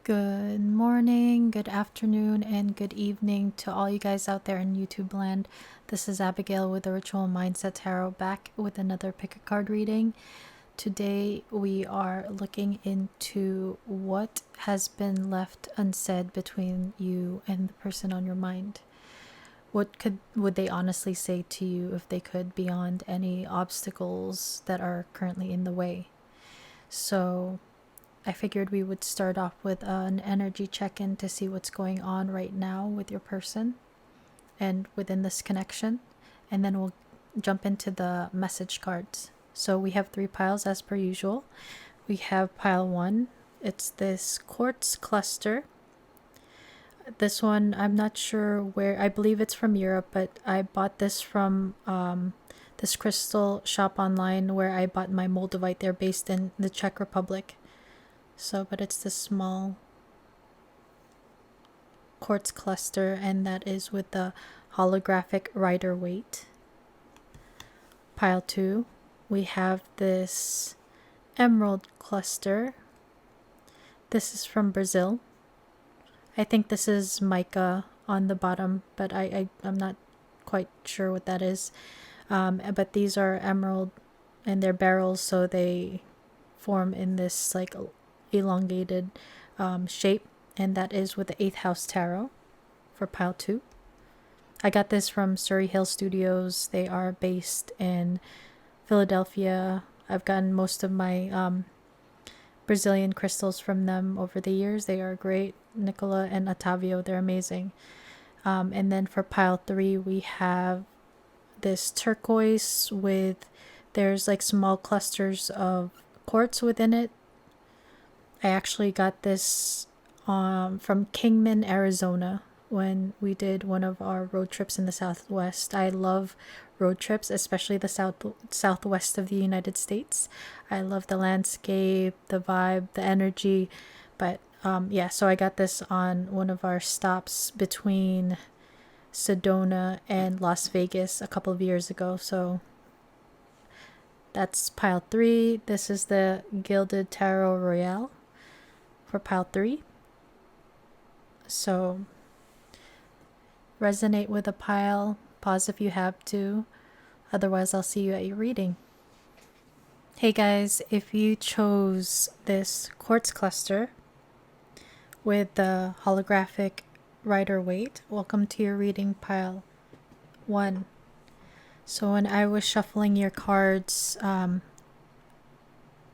Good morning, good afternoon, and good evening to all you guys out there in YouTube land. This is Abigail with the Ritual Mindset Tarot back with another pick a card reading. Today we are looking into what has been left unsaid between you and the person on your mind. Would they honestly say to you if they could, beyond any obstacles that are currently in the way? So I figured we would start off with an energy check-in to see what's going on right now with your person and within this connection, and then we'll jump into the message cards. So we have 3 piles as per usual. We have pile 1. It's this quartz cluster. This one, I'm not sure where. I believe it's from Europe, but I bought this from this crystal shop online where I bought my moldavite. They're based in the Czech Republic. So, but it's this small quartz cluster, and that is with the holographic rider weight. Pile 2, we have this emerald cluster. This is from Brazil. I think this is mica on the bottom, but I'm not quite sure what that is. But these are emerald and they're barrels, so they form in this like elongated shape, and that is with the 8th house tarot for pile 2. I got this from Surrey Hill Studios. They are based in Philadelphia. I've gotten most of my Brazilian crystals from them over the years. They are great. Nicola and Otavio, they're amazing. And then for pile 3, we have this turquoise with, there's like small clusters of quartz within it. I actually got this from Kingman, Arizona, when we did one of our road trips in the Southwest. I love road trips, especially the southwest of the United States. I love the landscape, the vibe, the energy. But yeah, so I got this on one of our stops between Sedona and Las Vegas a couple of years ago. So that's pile 3. This is the Gilded Tarot Royale for pile 3. So resonate with a pile, pause if you have to, otherwise I'll see you at your reading. Hey guys, if you chose this quartz cluster with the holographic rider weight, welcome to your reading, pile 1. So when I was shuffling your cards, I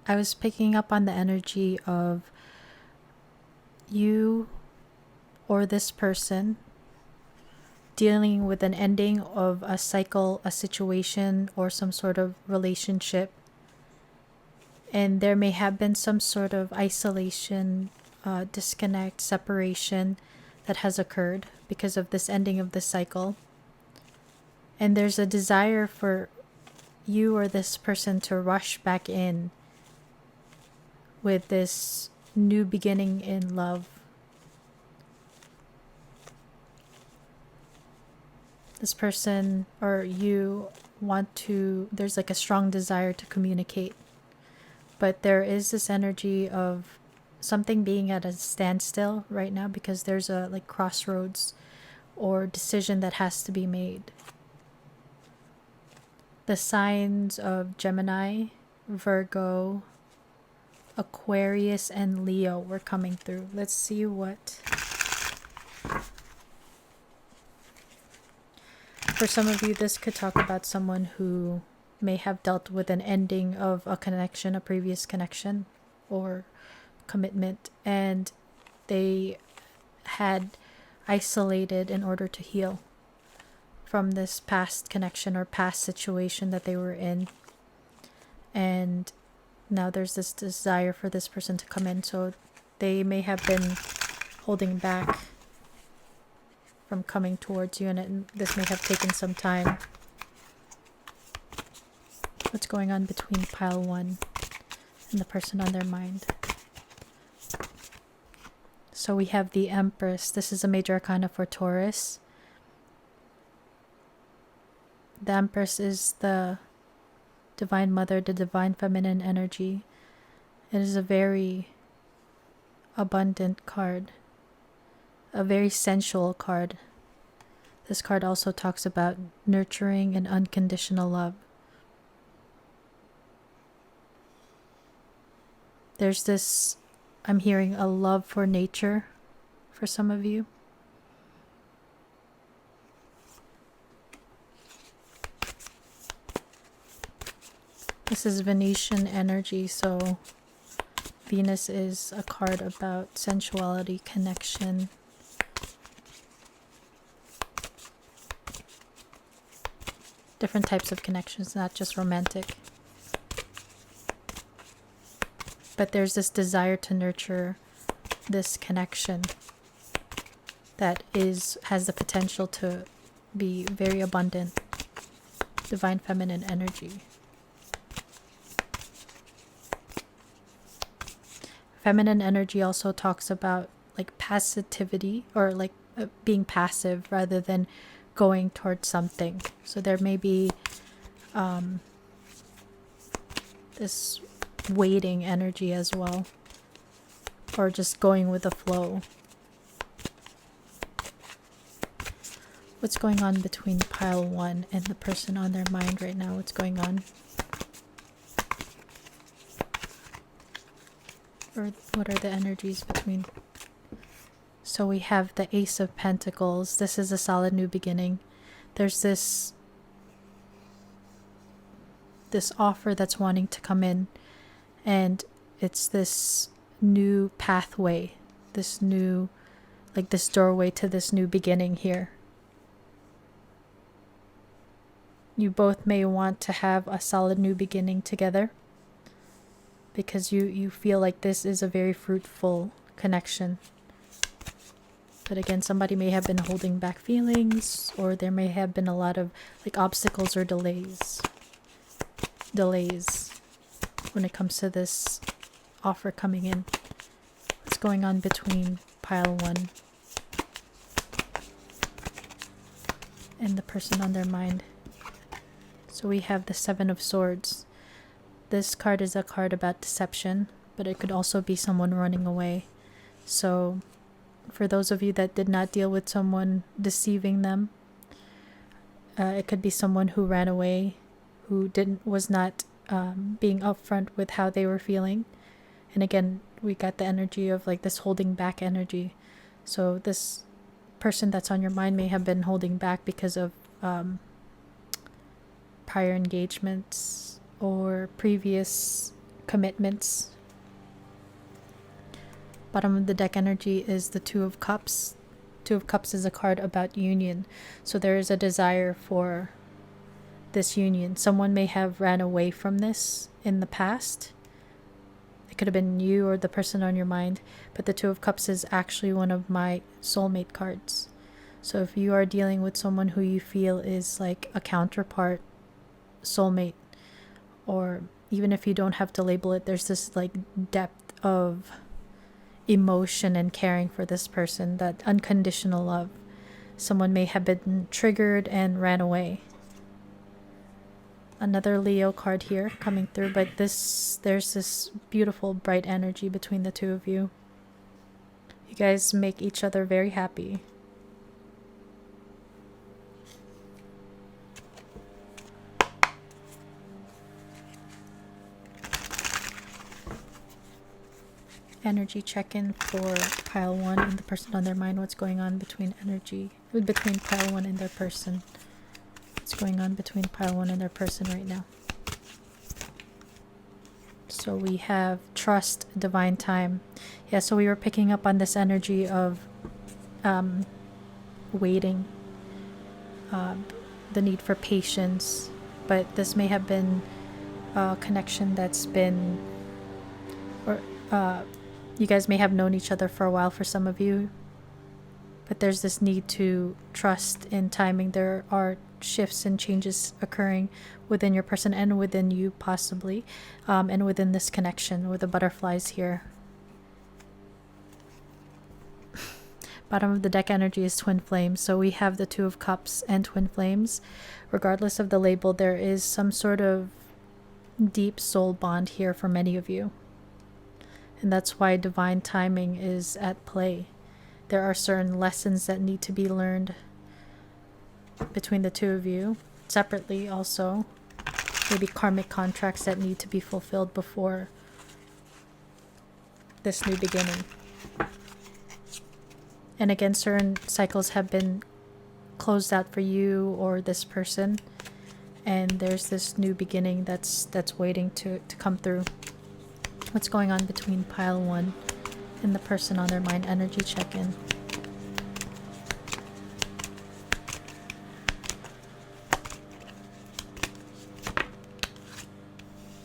was picking up on the energy of you or this person dealing with an ending of a cycle, a situation, or some sort of relationship. And there may have been some sort of isolation, disconnect, separation that has occurred because of this ending of the cycle. And there's a desire for you or this person to rush back in with this new beginning in love. This person or you want to, there's like a strong desire to communicate, but there is this energy of something being at a standstill right now because there's a like crossroads or decision that has to be made. The signs of Gemini, Virgo, Aquarius, and Leo were coming through. Let's see what. For some of you, this could talk about someone who may have dealt with an ending of a connection, a previous connection or commitment, and they had isolated in order to heal from this past connection or past situation that they were in. And now there's this desire for this person to come in, so they may have been holding back from coming towards you, and this may have taken some time. What's going on between pile 1 and the person on their mind? So we have the Empress. This is a major arcana for Taurus. The Empress is the Divine Mother, the Divine Feminine energy. It is a very abundant card, a very sensual card. This card also talks about nurturing and unconditional love. There's this, I'm hearing a love for nature for some of you. This is Venetian energy, so Venus is a card about sensuality, connection. Different types of connections, not just romantic. But there's this desire to nurture this connection that has the potential to be very abundant. Divine feminine energy. Feminine energy also talks about like passivity, or like being passive rather than going towards something. So there may be this waiting energy as well, or just going with the flow. What's going on between pile 1 and the person on their mind right now? What's going on? Or what are the energies between? So we have the Ace of Pentacles. This is a solid new beginning. There's this offer that's wanting to come in, and it's this new pathway, this new, like this doorway to this new beginning here. You both may want to have a solid new beginning together, because you feel like this is a very fruitful connection. But again, somebody may have been holding back feelings, or there may have been a lot of like obstacles or delays when it comes to this offer coming in. What's going on between pile 1 and the person on their mind? So we have the 7 of Swords. This card is a card about deception, but it could also be someone running away. So for those of you that did not deal with someone deceiving them, it could be someone who ran away, who was not being upfront with how they were feeling. And again, we got the energy of like this holding back energy. So this person that's on your mind may have been holding back because of prior engagements or previous commitments. Bottom of the deck energy is the 2 of Cups. 2 of Cups is a card about union. So there is a desire for this union. Someone may have ran away from this in the past. It could have been you or the person on your mind. But the 2 of Cups is actually one of my soulmate cards. So if you are dealing with someone who you feel is like a counterpart soulmate, or even if you don't have to label it, there's this like depth of emotion and caring for this person, that unconditional love. Someone may have been triggered and ran away. Another Leo card here coming through, but there's this beautiful bright energy between the 2 of you. You guys make each other very happy. Energy check-in for pile 1 and the person on their mind. What's going on between pile 1 and their person? What's going on between pile 1 and their person right now? So we have trust, divine time. Yeah, so we were picking up on this energy of waiting, the need for patience, but this may have been a connection that's been, or you guys may have known each other for a while for some of you, but there's this need to trust in timing. There are shifts and changes occurring within your person and within you possibly, and within this connection with the butterflies here. Bottom of the deck energy is twin flames. So we have the 2 of Cups and twin flames. Regardless of the label, there is some sort of deep soul bond here for many of you. And that's why divine timing is at play. There are certain lessons that need to be learned between the two of you, separately also. Maybe karmic contracts that need to be fulfilled before this new beginning. And again, certain cycles have been closed out for you or this person, and there's this new beginning that's waiting to come through. What's going on between pile 1 and the person on their mind? Energy check-in.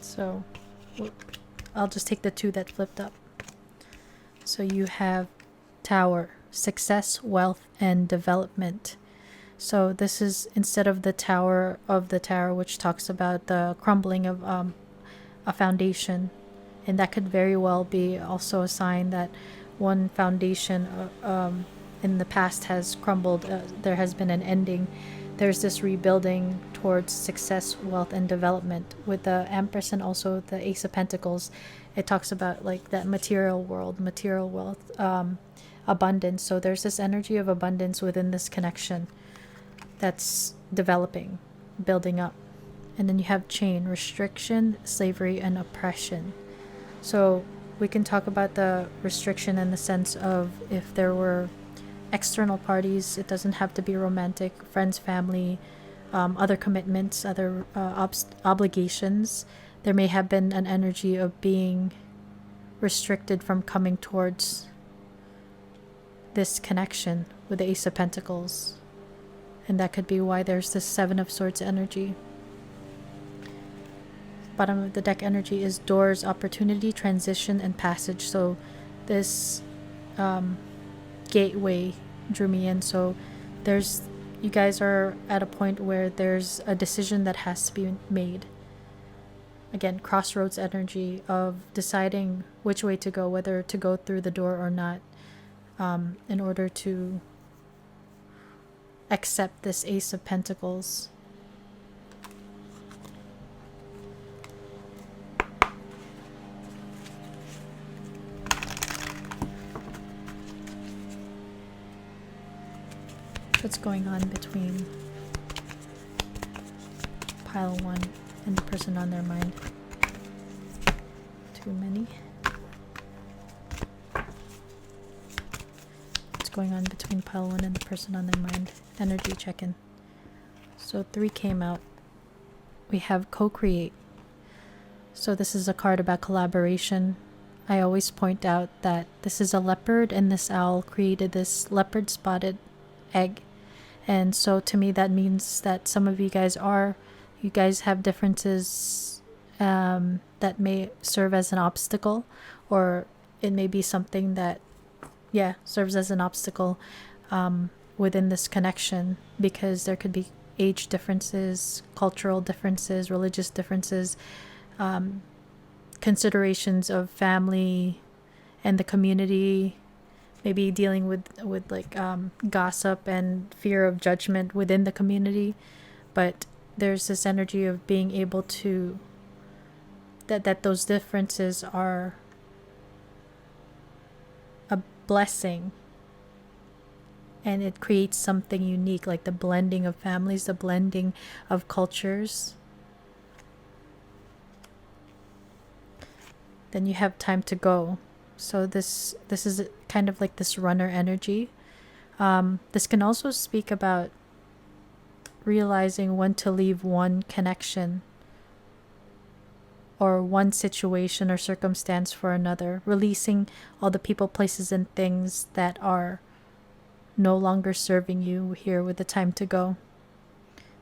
So I'll just take the 2 that flipped up. So you have Tower, success, wealth, and development. So this is instead of the Tower of the Tower, which talks about the crumbling of a foundation. And that could very well be also a sign that one foundation in the past has crumbled. There has been an ending. There's this rebuilding towards success, wealth, and development. With the Empress and also the Ace of Pentacles, it talks about like that material world, material wealth, abundance. So there's this energy of abundance within this connection that's developing, building up. And then you have chain, restriction, slavery, and oppression. So we can talk about the restriction in the sense of if there were external parties, it doesn't have to be romantic, friends, family, other commitments, other obligations. There may have been an energy of being restricted from coming towards this connection with the Ace of Pentacles. And that could be why there's this 7 of Swords energy. Bottom of the deck energy is doors, opportunity, transition, and passage. So this gateway drew me in. So you guys are at a point where there's a decision that has to be made. Again, crossroads energy of deciding which way to go, whether to go through the door or not, in order to accept this Ace of Pentacles. What's going on between pile 1 and the person on their mind? Too many. What's going on between pile 1 and the person on their mind? Energy check-in. So 3 came out. We have co-create. So this is a card about collaboration. I always point out that this is a leopard, and this owl created this leopard spotted egg. And so to me that means that some of you guys have differences that may serve as an obstacle, or it may be something that serves as an obstacle within this connection, because there could be age differences, cultural differences, religious differences, considerations of family and the community, maybe dealing with like gossip and fear of judgment within the community. But there's this energy of being able to that those differences are a blessing, and it creates something unique, like the blending of families, the blending of cultures. Then you have time to go. So this is kind of like this runner energy. This can also speak about realizing when to leave one connection or one situation or circumstance for another, releasing all the people, places, and things that are no longer serving you here with the time to go.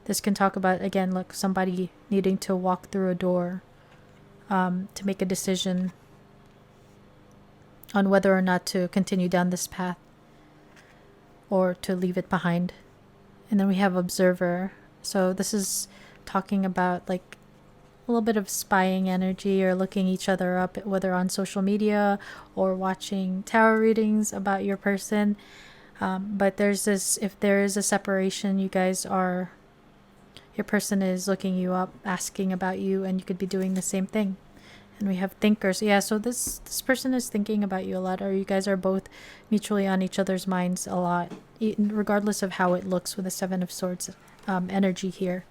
This can talk about, again, like somebody needing to walk through a door to make a decision on whether or not to continue down this path or to leave it behind. And then we have observer. So this is talking about like a little bit of spying energy, or looking each other up, whether on social media or watching tarot readings about your person. But there's this, if there is a separation, your person is looking you up, asking about you, and you could be doing the same thing. And we have thinkers. Yeah, so this person is thinking about you a lot, or you guys are both mutually on each other's minds a lot, regardless of how it looks with the Seven of Swords energy here.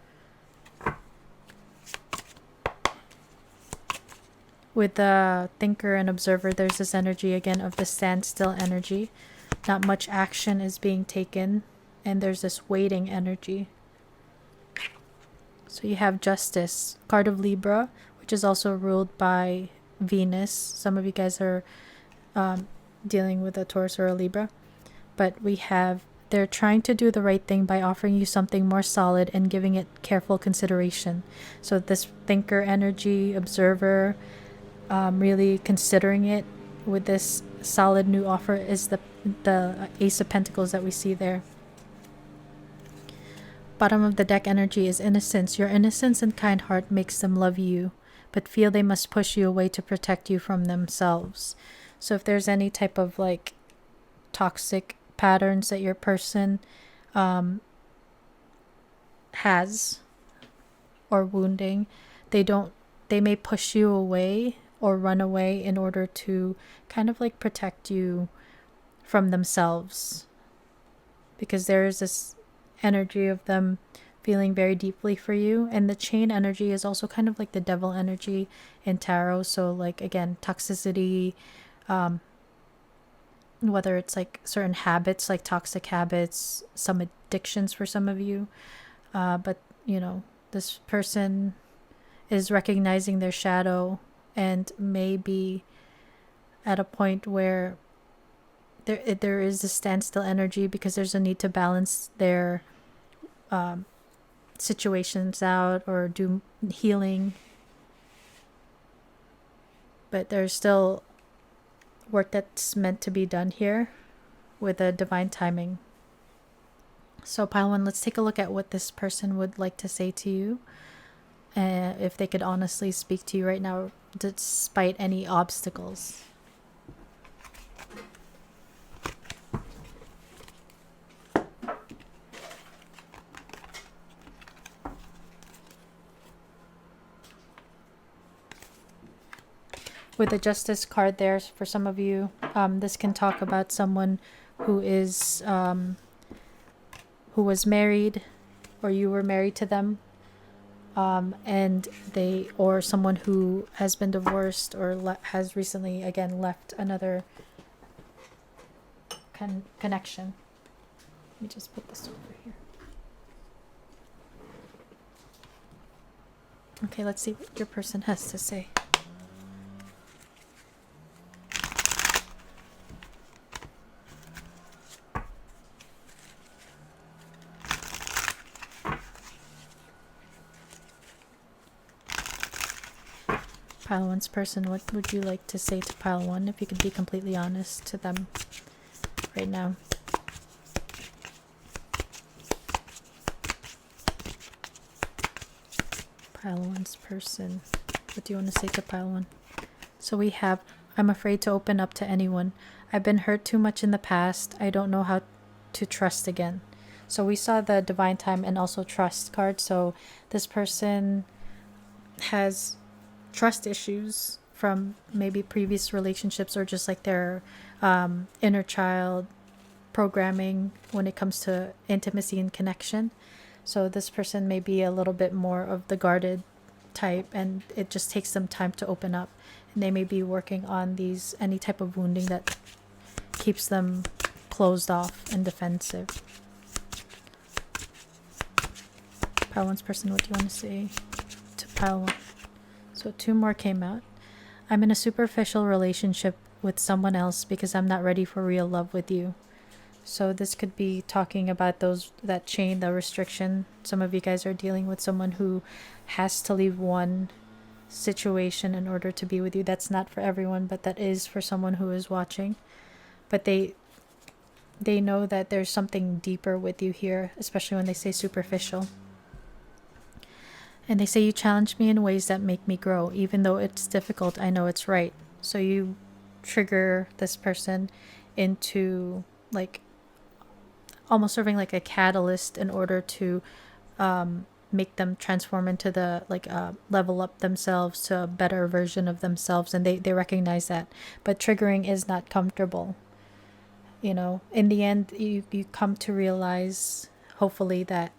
With the thinker and observer, there's this energy again of the standstill energy. Not much action is being taken, and there's this waiting energy. So you have Justice, card of Libra, which is also ruled by Venus. Some of you guys are dealing with a Taurus or a Libra. But we have, they're trying to do the right thing by offering you something more solid and giving it careful consideration. So this thinker energy, observer, really considering it with this solid new offer is the Ace of Pentacles that we see there. Bottom of the deck energy is innocence. Your innocence and kind heart makes them love you, but feel they must push you away to protect you from themselves. So if there's any type of like toxic patterns that your person has, or wounding, they may push you away or run away in order to kind of like protect you from themselves, because there is this energy of them feeling very deeply for you. And the chain energy is also kind of like the devil energy in tarot. So like again, toxicity, whether it's like certain habits, like toxic habits, some addictions for some of you, but you know, this person is recognizing their shadow and may be at a point where there is a standstill energy, because there's a need to balance their situations out or do healing. But there's still work that's meant to be done here with a divine timing. So pile one, let's take a look at what this person would like to say to you. If they could honestly speak to you right now despite any obstacles. With the Justice card there, for some of you, this can talk about someone who is who was married, or you were married to them, and they, or someone who has been divorced or has recently again left another connection. Let me just put this over here. Okay, let's see what your person has to say. Pile one's person, what would you like to say to pile one, if you could be completely honest to them right now? Pile one's person, what do you want to say to pile one? So we have, I'm afraid to open up to anyone. I've been hurt too much in the past. I don't know how to trust again. So we saw the divine time and also trust card. So this person has trust issues from maybe previous relationships, or just like their inner child programming when it comes to intimacy and connection. So this person may be a little bit more of the guarded type, and it just takes them time to open up, and they may be working on any type of wounding that keeps them closed off and defensive. Pile one's person, what do you want to say to pile one? So two more came out. I'm in a superficial relationship with someone else because I'm not ready for real love with you. So this could be talking about that chain, the restriction. Some of you guys are dealing with someone who has to leave one situation in order to be with you. That's not for everyone, but that is for someone who is watching. But they know that there's something deeper with you here, especially when they say superficial. And they say, you challenge me in ways that make me grow. Even though it's difficult, I know it's right. So you trigger this person into like almost serving like a catalyst in order to make them transform into the level up themselves to a better version of themselves, and they recognize that. But triggering is not comfortable. In the end, you come to realize, hopefully, that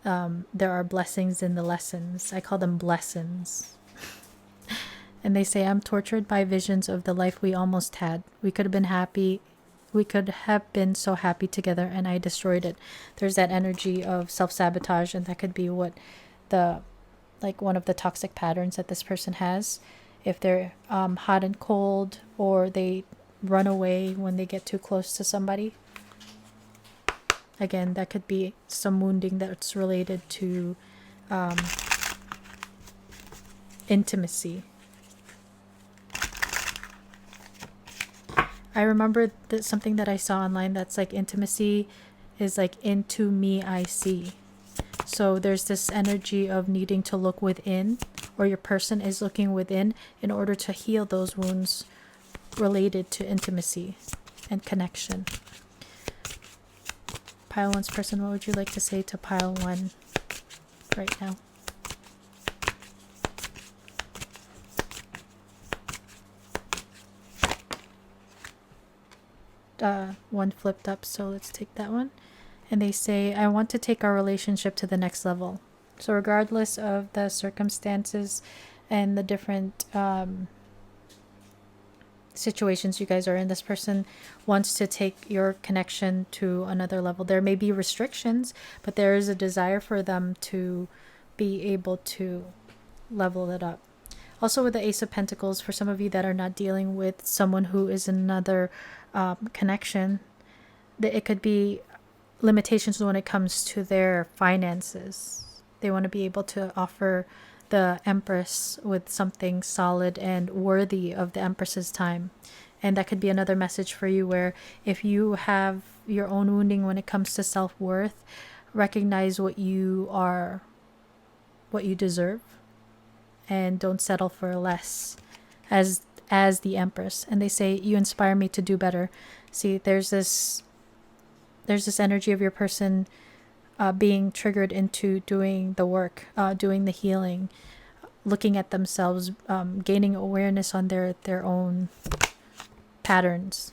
there are blessings in the lessons. I call them blessings. And they say, I'm tortured by visions of the life we almost had. We could have been happy. We could have been so happy together, and I destroyed it. There's that energy of self-sabotage, and that could be what one of the toxic patterns that this person has. If they're hot and cold, or they run away when they get too close to somebody. Again, that could be some wounding that's related to intimacy. I remember that something that I saw online that's like intimacy is like into me I see. So there's this energy of needing to look within, or your person is looking within in order to heal those wounds related to intimacy and connection. Pile 1's person, what would you like to say to pile 1 right now? One flipped up, so let's take that one. And they say, I want to take our relationship to the next level. So regardless of the circumstances and the different situations you guys are in, this person wants to take your connection to another level. There may be restrictions, but there is a desire for them to be able to level it up. Also, with the Ace of Pentacles, for some of you that are not dealing with someone who is another connection, it could be limitations when it comes to their finances. They want to be able to offer the Empress with something solid and worthy of the Empress's time. And that could be another message for you, where if you have your own wounding when it comes to self-worth, recognize what you are, what you deserve, and don't settle for less as the Empress. And they say, you inspire me to do better. See, there's this energy of your person being triggered into doing the work, doing the healing, looking at themselves, gaining awareness on their own patterns.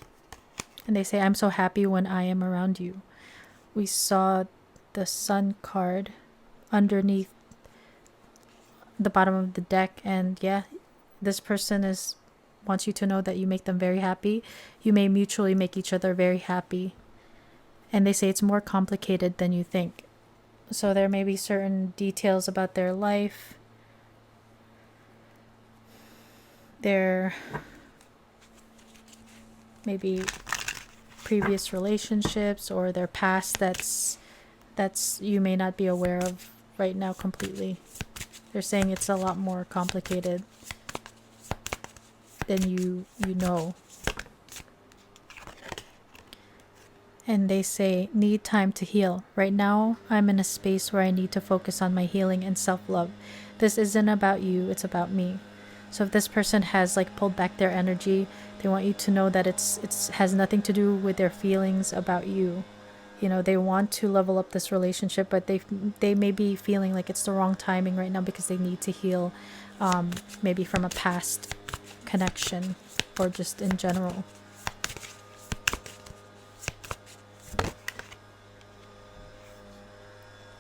And they say, I'm so happy when I am around you. We saw the Sun card underneath the bottom of the deck, and yeah, this person wants you to know that you make them very happy. You may mutually make each other very happy. And they say it's more complicated than you think. So there may be certain details about their life, their maybe previous relationships, or their past that's you may not be aware of right now completely. They're saying it's a lot more complicated than you know. And they say, need time to heal. Right now, I'm in a space where I need to focus on my healing and self-love. This isn't about you, it's about me. So if this person has pulled back their energy, they want you to know that it's has nothing to do with their feelings about you. They want to level up this relationship, but they may be feeling like it's the wrong timing right now because they need to heal, maybe from a past connection or just in general.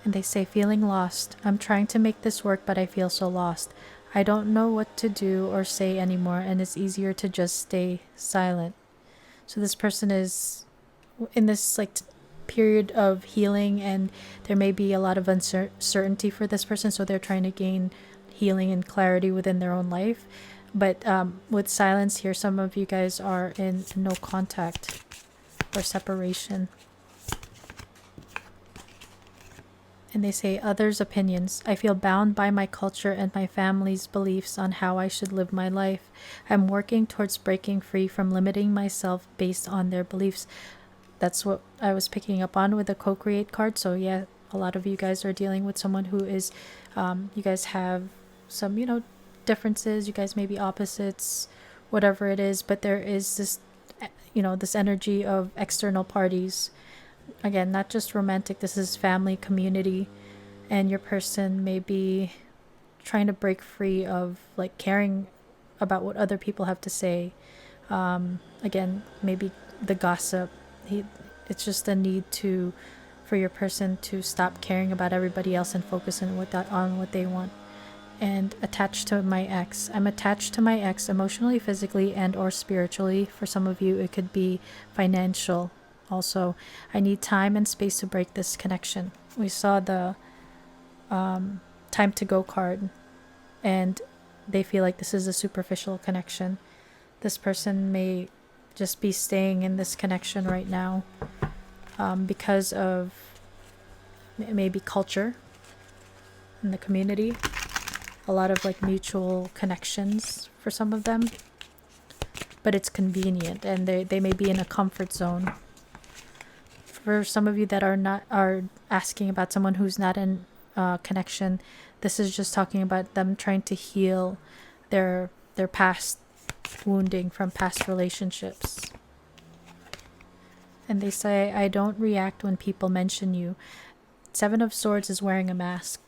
And they say, feeling lost. I'm trying to make this work, but I feel so lost. I don't know what to do or say anymore, and it's easier to just stay silent. So this person is in this period of healing, and there may be a lot of uncertainty for this person, so they're trying to gain healing and clarity within their own life. But with silence here, some of you guys are in no contact or separation. And they say, others' opinions. I feel bound by my culture and my family's beliefs on how I should live my life. I'm working towards breaking free from limiting myself based on their beliefs. That's what I was picking up on with the co-create card. So yeah, a lot of you guys are dealing with someone who is, you guys have some, differences. You guys may be opposites, whatever it is. But there is this, this energy of external parties. Again, not just romantic, this is family, community, and your person may be trying to break free of like caring about what other people have to say. Again, maybe the gossip. It's just a need to for your person to stop caring about everybody else and focus on what they want. And attached to my ex. I'm attached to my ex emotionally, physically, and or spiritually. For some of you, it could be financial. Also, I need time and space to break this connection. We saw the time to go card, and they feel like this is a superficial connection. This person may just be staying in this connection right now because of maybe culture in the community, a lot of like mutual connections for some of them, but it's convenient and they may be in a comfort zone. For some of you that are asking about someone who's not in connection, this is just talking about them trying to heal their past wounding from past relationships. And they say, I don't react when people mention you. Seven of Swords is wearing a mask.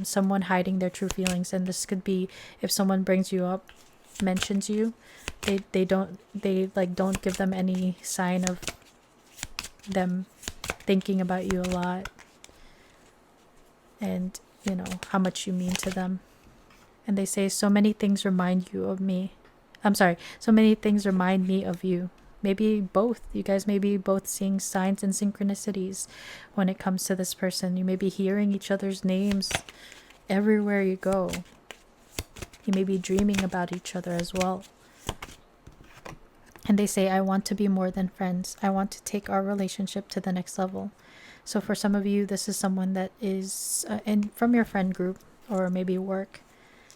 Someone hiding their true feelings, and this could be if someone brings you up, mentions you, they don't give them any sign of them thinking about you a lot, and you know how much you mean to them. And they say, so many things remind you of me. So many things remind me of you. Maybe both. You guys may be both seeing signs and synchronicities when it comes to this person. You may be hearing each other's names everywhere you go. You may be dreaming about each other as well. And they say, I want to be more than friends. I want to take our relationship to the next level. So for some of you, this is someone that is from your friend group or maybe work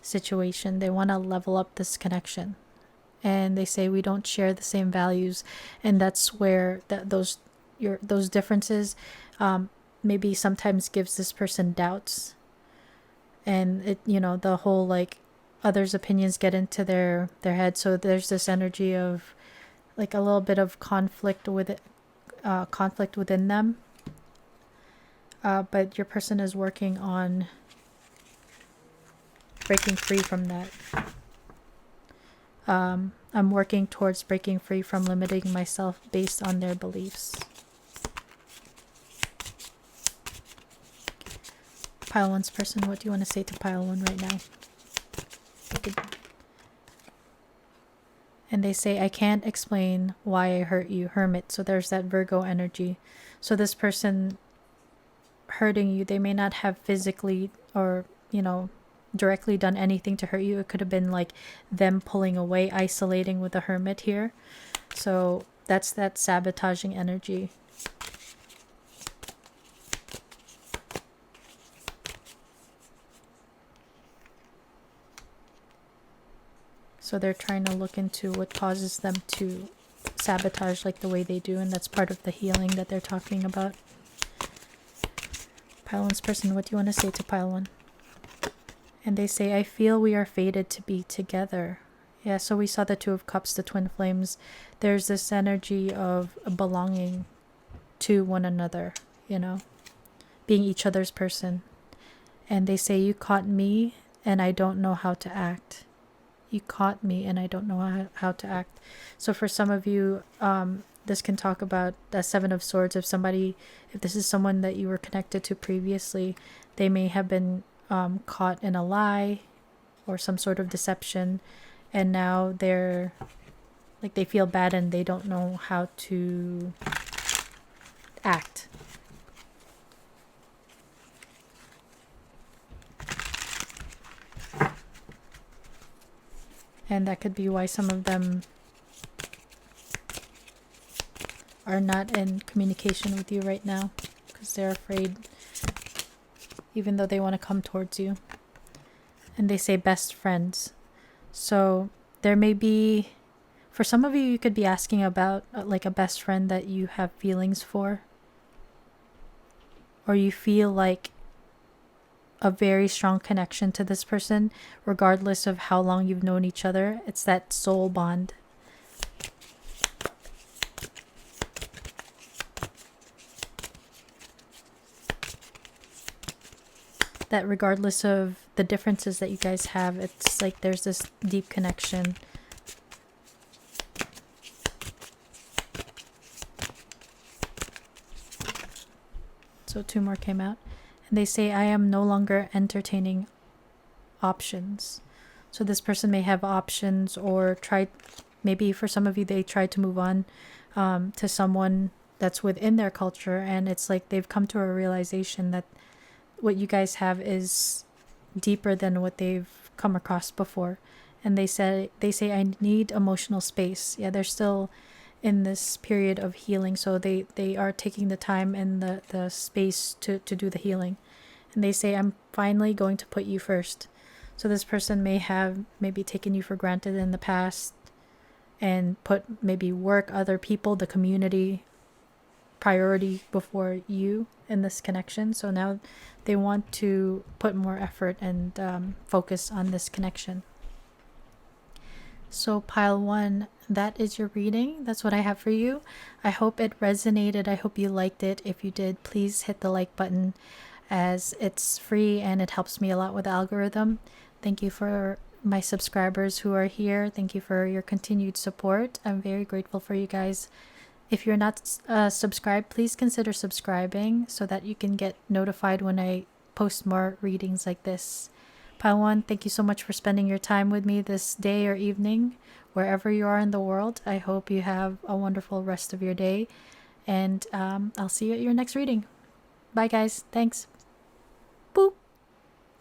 situation. They want to level up this connection. And they say we don't share the same values, and that's where those differences maybe sometimes gives this person doubts, and it the whole like others' opinions get into their head. So there's this energy of like a little bit of conflict within them, but your person is working on breaking free from that. I'm working towards breaking free from limiting myself based on their beliefs. Pile 1's person, what do you want to say to Pile 1 right now? And they say, I can't explain why I hurt you, Hermit. So there's that Virgo energy. So this person hurting you, they may not have physically or, directly done anything to hurt you. It could have been like them pulling away, isolating with the Hermit here. So that's that sabotaging energy. So they're trying to look into what causes them to sabotage like the way they do, and that's part of the healing that they're talking about. Pile 1's person, what do you want to say to Pile 1? And they say, I feel we are fated to be together. Yeah, so we saw the Two of Cups, the twin flames. There's this energy of belonging to one another, being each other's person. And they say, you caught me and I don't know how to act. You caught me and I don't know how to act. So for some of you, this can talk about the Seven of Swords. If this is someone that you were connected to previously, they may have been caught in a lie or some sort of deception, and now they're like they feel bad and they don't know how to act. And that could be why some of them are not in communication with you right now, because they're afraid, even though they want to come towards you. And they say best friends. So there may be, for some of you, you could be asking about like a best friend that you have feelings for, or you feel like a very strong connection to this person regardless of how long you've known each other. It's that soul bond. that regardless of the differences that you guys have, it's like there's this deep connection. So 2 more came out. And they say, I am no longer entertaining options. So this person may have options, or tried, maybe for some of you, they tried to move on to someone that's within their culture. And it's like they've come to a realization that what you guys have is deeper than what they've come across before. And they say, I need emotional space. Yeah, they're still in this period of healing, so they are taking the time and the space to do the healing. And they say, I'm finally going to put you first. So this person may have maybe taken you for granted in the past and put maybe work, other people, the community priority before you in this connection. So now they want to put more effort and focus on this connection. So pile 1, that is your reading. That's what I have for you. I hope it resonated. I hope you liked it. If you did, please hit the like button, as it's free and it helps me a lot with the algorithm. Thank you for my subscribers who are here. Thank you for your continued support. I'm very grateful for you guys. If you're not subscribed, please consider subscribing so that you can get notified when I post more readings like this. Pile 1, thank you so much for spending your time with me this day or evening, wherever you are in the world. I hope you have a wonderful rest of your day, and I'll see you at your next reading. Bye, guys. Thanks. Boop.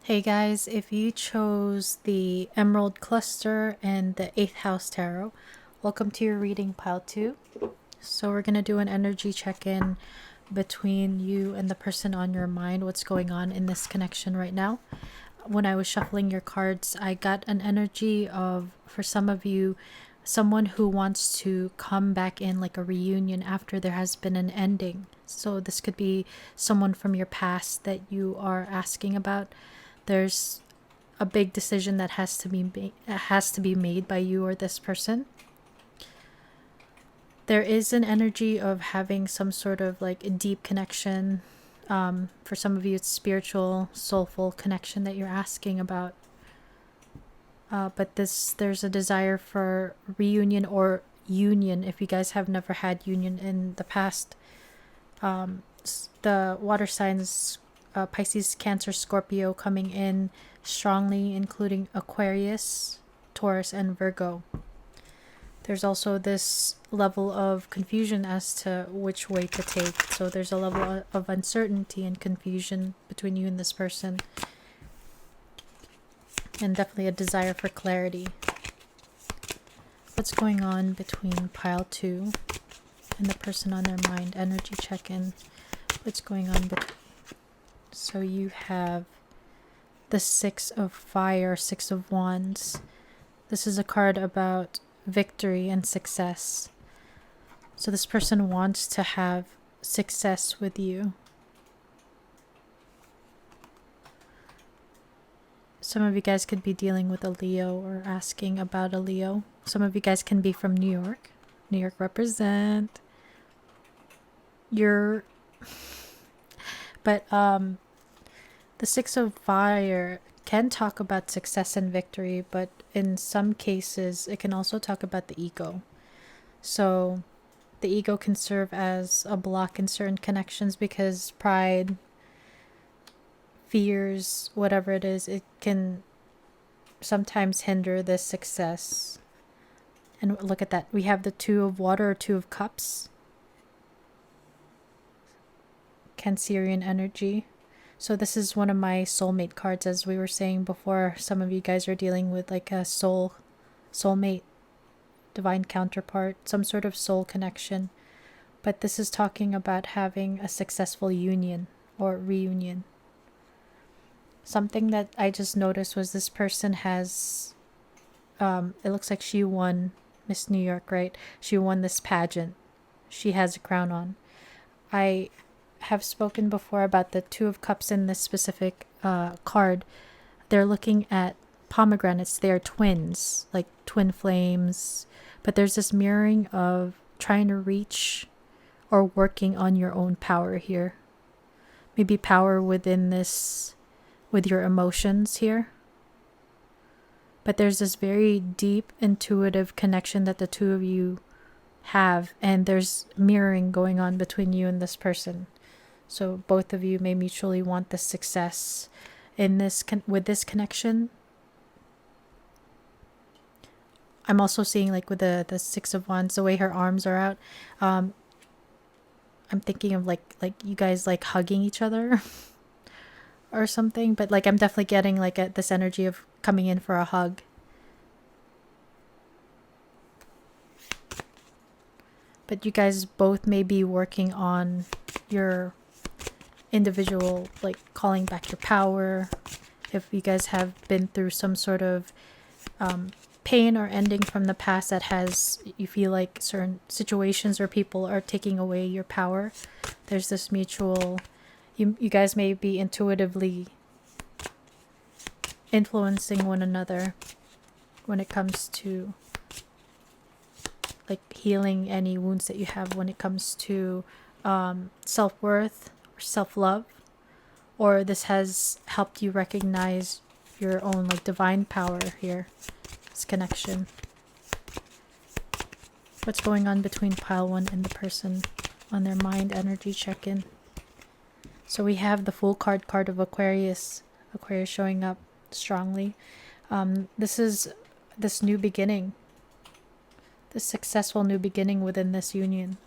Hey, guys, if you chose the Emerald Cluster and the 8th House Tarot, welcome to your reading, Pile 2. So we're going to do an energy check-in between you and the person on your mind, what's going on in this connection right now. When I was shuffling your cards, I got an energy of, for some of you, someone who wants to come back in, like a reunion after there has been an ending. So this could be someone from your past that you are asking about. There's a big decision that has to be made by you or this person. There is an energy of having some sort of like a deep connection. For some of you, it's spiritual, soulful connection that you're asking about. But there's a desire for reunion or union if you guys have never had union in the past. The water signs, Pisces, Cancer, Scorpio coming in strongly, including Aquarius, Taurus, and Virgo. There's also this level of confusion as to which way to take. So there's a level of uncertainty and confusion between you and this person. And definitely a desire for clarity. What's going on between Pile 2 and the person on their mind? Energy check-in. What's going on between? So you have the 6 of Fire, 6 of Wands. This is a card about victory and success. So this person wants to have success with you. Some of you guys could be dealing with a Leo or asking about a Leo. Some of you guys can be from New York. New York represent. But the 6 of Fire can talk about success and victory, but in some cases it can also talk about the ego. So the ego can serve as a block in certain connections because pride, fears, whatever it is, it can sometimes hinder this success. And look at that. We have the 2 of Water or 2 of Cups. Cancerian energy. So this is one of my soulmate cards, as we were saying before. Some of you guys are dealing with like a soulmate, divine counterpart, some sort of soul connection. But this is talking about having a successful union or reunion. Something that I just noticed was this person has, it looks like she won Miss New York, right? She won this pageant. She has a crown on. I have spoken before about the 2 of Cups in this specific card. They're looking at pomegranates. They are twins, like twin flames. But there's this mirroring of trying to reach or working on your own power here. Maybe power within with your emotions here. But there's this very deep intuitive connection that the two of you have, and there's mirroring going on between you and this person. So both of you may mutually want this success in this with this connection. I'm also seeing like with the Six of Wands, the way her arms are out, I'm thinking of like you guys like hugging each other or something. But like I'm definitely getting like this energy of coming in for a hug. But you guys both may be working on your individual, like calling back your power. If you guys have been through some sort of pain or ending from the past that has, you feel like certain situations or people are taking away your power, there's this mutual, you guys may be intuitively influencing one another when it comes to like healing any wounds that you have when it comes to self-worth or self-love, or this has helped you recognize your own like divine power here. This connection. What's going on between pile 1 and the person on their mind energy check-in? So we have the Fool card of Aquarius showing up strongly. This is this new beginning, this successful new beginning within this union.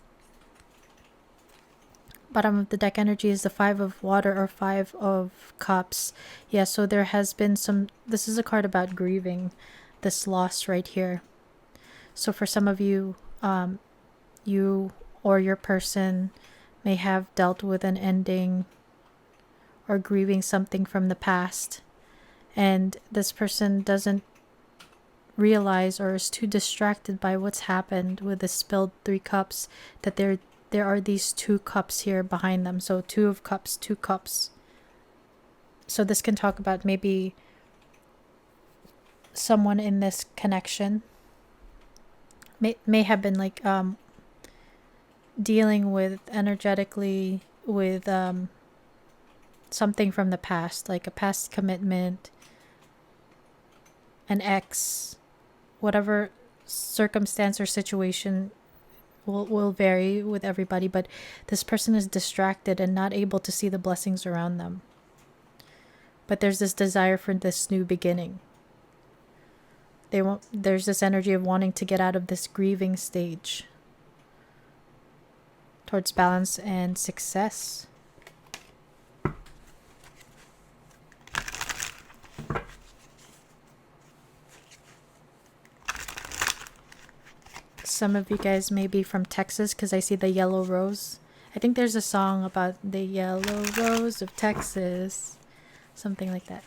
Bottom of the deck energy is the Five of Water or Five of Cups. Yeah, so there has been some, this is a card about grieving this loss right here. So for some of you, you or your person may have dealt with an ending or grieving something from the past, and this person doesn't realize or is too distracted by what's happened with the spilled 3 cups that there are these 2 cups here behind them. So 2 of Cups, 2 cups. So this can talk about maybe someone in this connection may have been like dealing with energetically with something from the past, like a past commitment, an ex, whatever circumstance or situation will vary with everybody, but this person is distracted and not able to see the blessings around them. But there's this desire for this new beginning. There's this energy of wanting to get out of this grieving stage towards balance and success. Some of you guys may be from Texas because I see the yellow rose. I think there's a song about the yellow rose of Texas, something like that.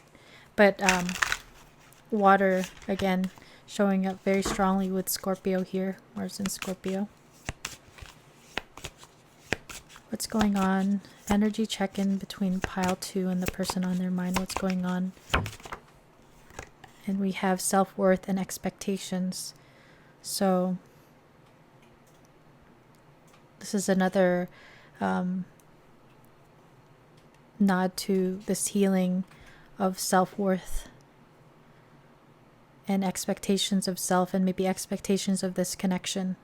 But water, again, showing up very strongly with Scorpio here. Mars in Scorpio. What's going on? Energy check-in between pile 2 and the person on their mind. What's going on? And we have self-worth and expectations. So this is another nod to this healing of self-worth and expectations of self, and maybe expectations of this connection.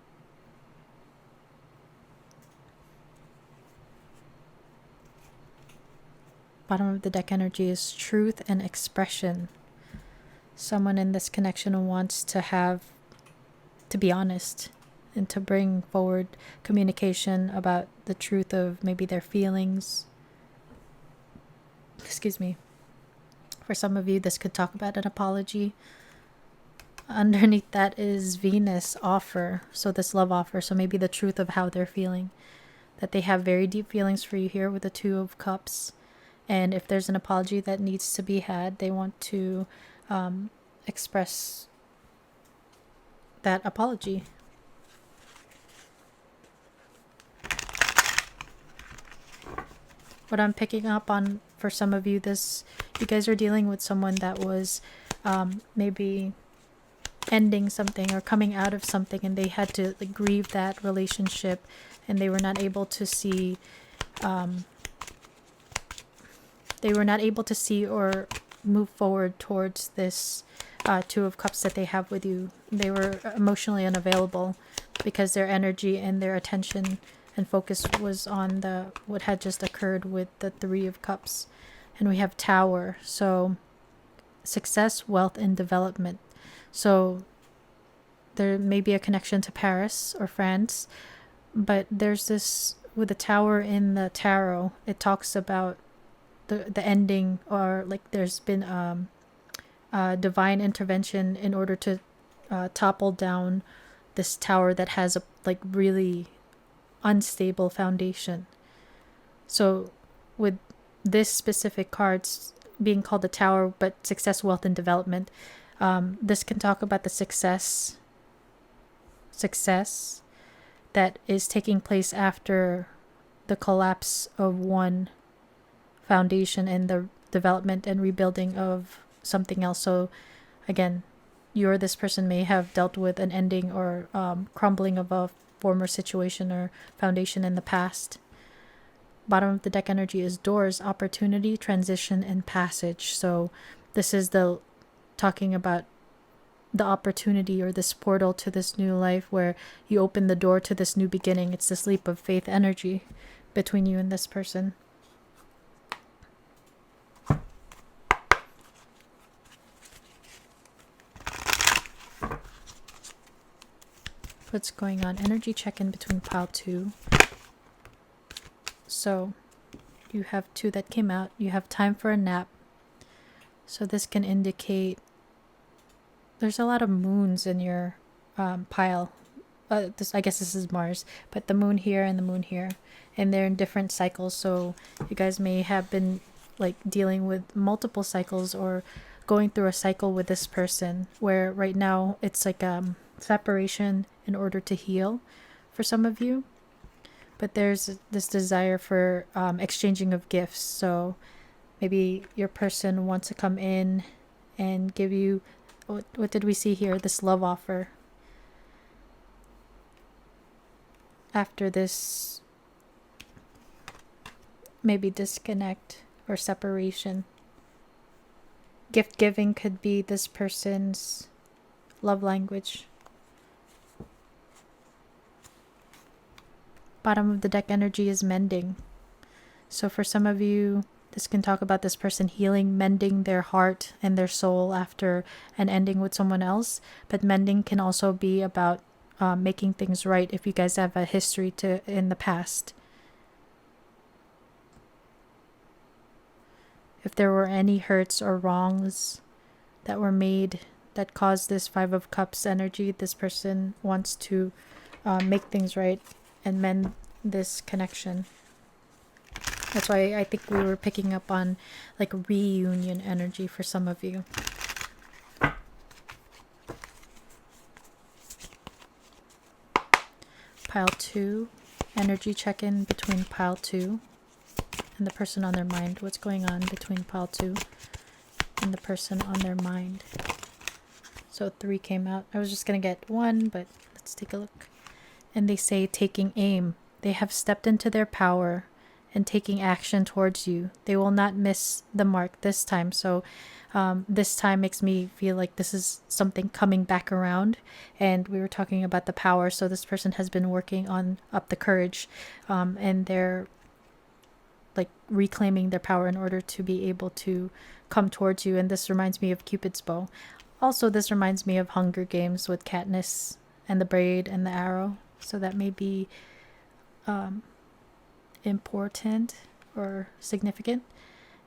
Bottom of the deck energy is truth and expression. Someone in this connection wants to be honest and to bring forward communication about the truth of maybe their feelings. Excuse me. For some of you, this could talk about an apology. Underneath that is Venus offer. So this love offer. So maybe the truth of how they're feeling. That they have very deep feelings for you here with the 2 of Cups. And if there's an apology that needs to be had, they want to express that apology. What I'm picking up on for some of you, you guys are dealing with someone that was maybe ending something or coming out of something, and they had to like, grieve that relationship, and they were not able to see they were not able to see or move forward towards this Two of Cups that they have with you. They were emotionally unavailable because their energy and their attention and focus was on the what had just occurred with the Three of Cups. And we have Tower, so success, wealth, and development. So there may be a connection to Paris or France, but there's this with the Tower in the tarot. It talks about the ending, or like there's been divine intervention in order to topple down this tower that has a like really unstable foundation. So with this specific cards being called the Tower, but success, wealth, and development, this can talk about the success that is taking place after the collapse of one foundation and the development and rebuilding of something else. So again, you or this person may have dealt with an ending or crumbling of a former situation or foundation in the past. Bottom of the deck energy is doors, opportunity, transition, and passage. So this is the talking about the opportunity or this portal to this new life where you open the door to this new beginning. It's this leap of faith energy between you and this person. What's going on? Energy check-in between pile 2. So you have 2 that came out. You have time for a nap. So this can indicate there's a lot of moons in your pile. I guess this is Mars, but the moon here and the moon here, and they're in different cycles. So you guys may have been like dealing with multiple cycles or going through a cycle with this person where right now it's like separation in order to heal for some of you. But there's this desire for exchanging of gifts. So maybe your person wants to come in and give you, what did we see here? This love offer. After this, maybe disconnect or separation. Gift giving could be this person's love language. Bottom of the deck energy is mending. So for some of you, this can talk about this person healing, mending their heart and their soul after an ending with someone else. But mending can also be about making things right if you guys have a history in the past. If there were any hurts or wrongs that were made that caused this Five of Cups energy, this person wants to make things right and mend this connection. That's why I think we were picking up on like reunion energy for some of you. Pile 2, energy check-in between pile 2 and the person on their mind. What's going on between pile 2 and the person on their mind? So 3 came out. I was just going to get 1, but let's take a look. And they say taking aim. They have stepped into their power and taking action towards you. They will not miss the mark this time. So this time makes me feel like this is something coming back around. And we were talking about the power. So this person has been working on up the courage, and they're like reclaiming their power in order to be able to come towards you. And this reminds me of Cupid's bow. Also, this reminds me of Hunger Games with Katniss and the braid and the arrow. So that may be important or significant.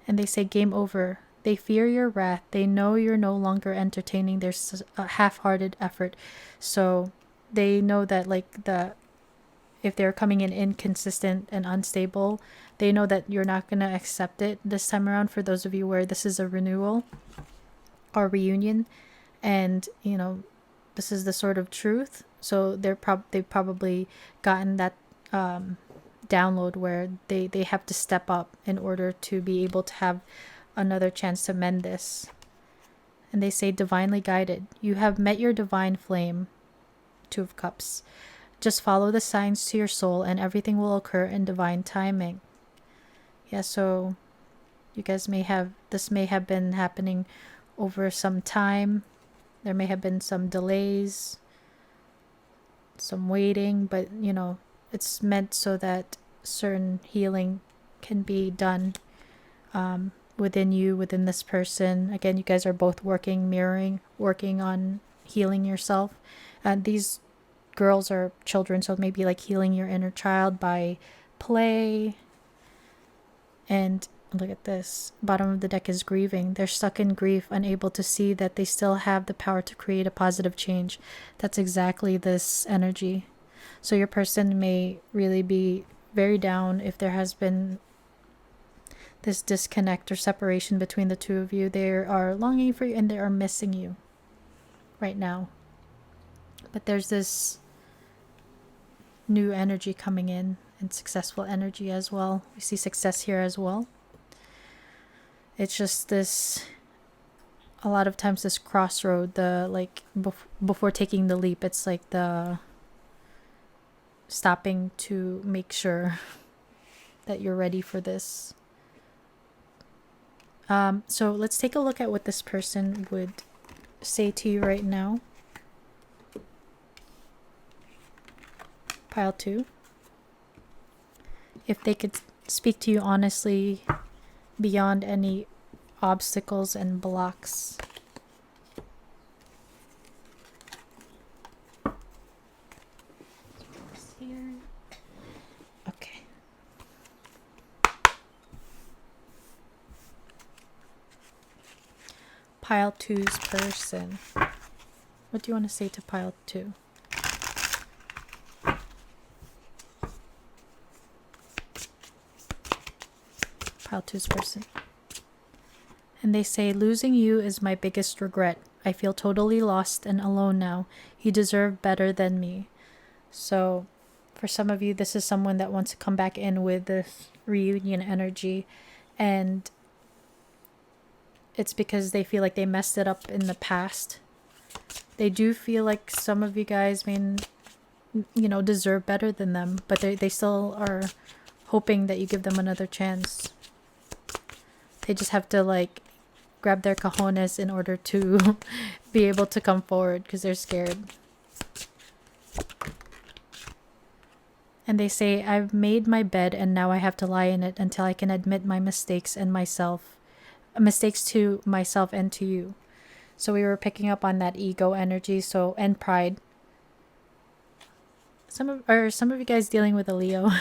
And they say game over. They fear your wrath. They know you're no longer entertaining their half-hearted effort. So they know that if they're coming in inconsistent and unstable, they know that you're not going to accept it this time around. For those of you where this is a renewal or reunion, and this is the sort of truth. So they've probably gotten that download where they have to step up in order to be able to have another chance to mend this. And they say divinely guided. You have met your divine flame. 2 of Cups. Just follow the signs to your soul and everything will occur in divine timing. Yeah, so You guys may have, this may have been happening over some time. There may have been some delays, some waiting, but you know, it's meant so that certain healing can be done within you, within this person. Again, you guys are both working, mirroring, working on healing yourself. And these girls are children, so maybe like healing your inner child by play. And look at this. Bottom of the deck is grieving. They're stuck in grief, unable to see that they still have the power to create a positive change. That's exactly this energy. So your person may really be very down if there has been this disconnect or separation between the two of you. They are longing for you and they are missing you right now. But there's this new energy coming in, and successful energy as well. We see success here as well. It's just this, a lot of times this crossroad, the like before taking the leap, it's like the stopping to make sure that you're ready for this. So let's take a look at what this person would say to you right now. Pile 2. If they could speak to you honestly, beyond any obstacles and blocks. Here. Okay. Pile 2's person. What do you want to say to pile 2? Pile 2's person. And they say, losing you is my biggest regret. I feel totally lost and alone now. You deserve better than me. So for some of you, this is someone that wants to come back in with this reunion energy, and it's because they feel like they messed it up in the past. They do feel like some of you guys may, deserve better than them, but they still are hoping that you give them another chance. They just have to like grab their cojones in order to be able to come forward because they're scared. And they say, I've made my bed and now I have to lie in it until I can admit my mistakes to myself and to you. So we were picking up on that ego energy, and pride. Some of you guys dealing with a Leo.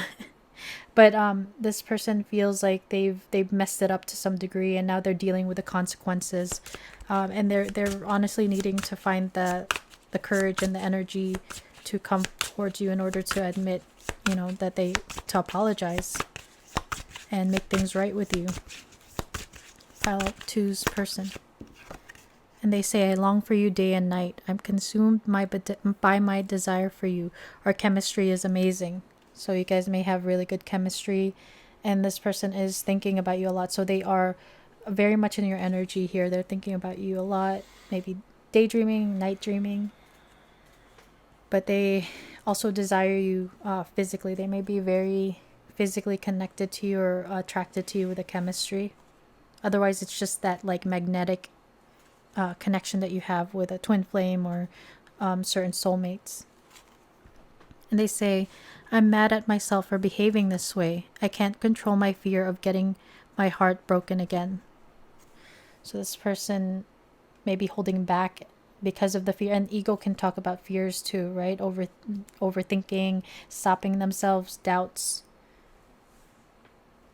But this person feels like they've messed it up to some degree, and now they're dealing with the consequences. And they're honestly needing to find the courage and the energy to come towards you in order to admit, to apologize and make things right with you. Pile 2's person. And they say, I long for you day and night. I'm consumed by my desire for you. Our chemistry is amazing. So you guys may have really good chemistry, and this person is thinking about you a lot. So they are very much in your energy here. They're thinking about you a lot, maybe daydreaming, night dreaming. But they also desire you physically. They may be very physically connected to you or attracted to you with the chemistry. Otherwise, it's just that like magnetic connection that you have with a twin flame or certain soulmates. And they say, I'm mad at myself for behaving this way. I can't control my fear of getting my heart broken again. So this person may be holding back because of the fear. And ego can talk about fears too, right? Overthinking, stopping themselves, doubts.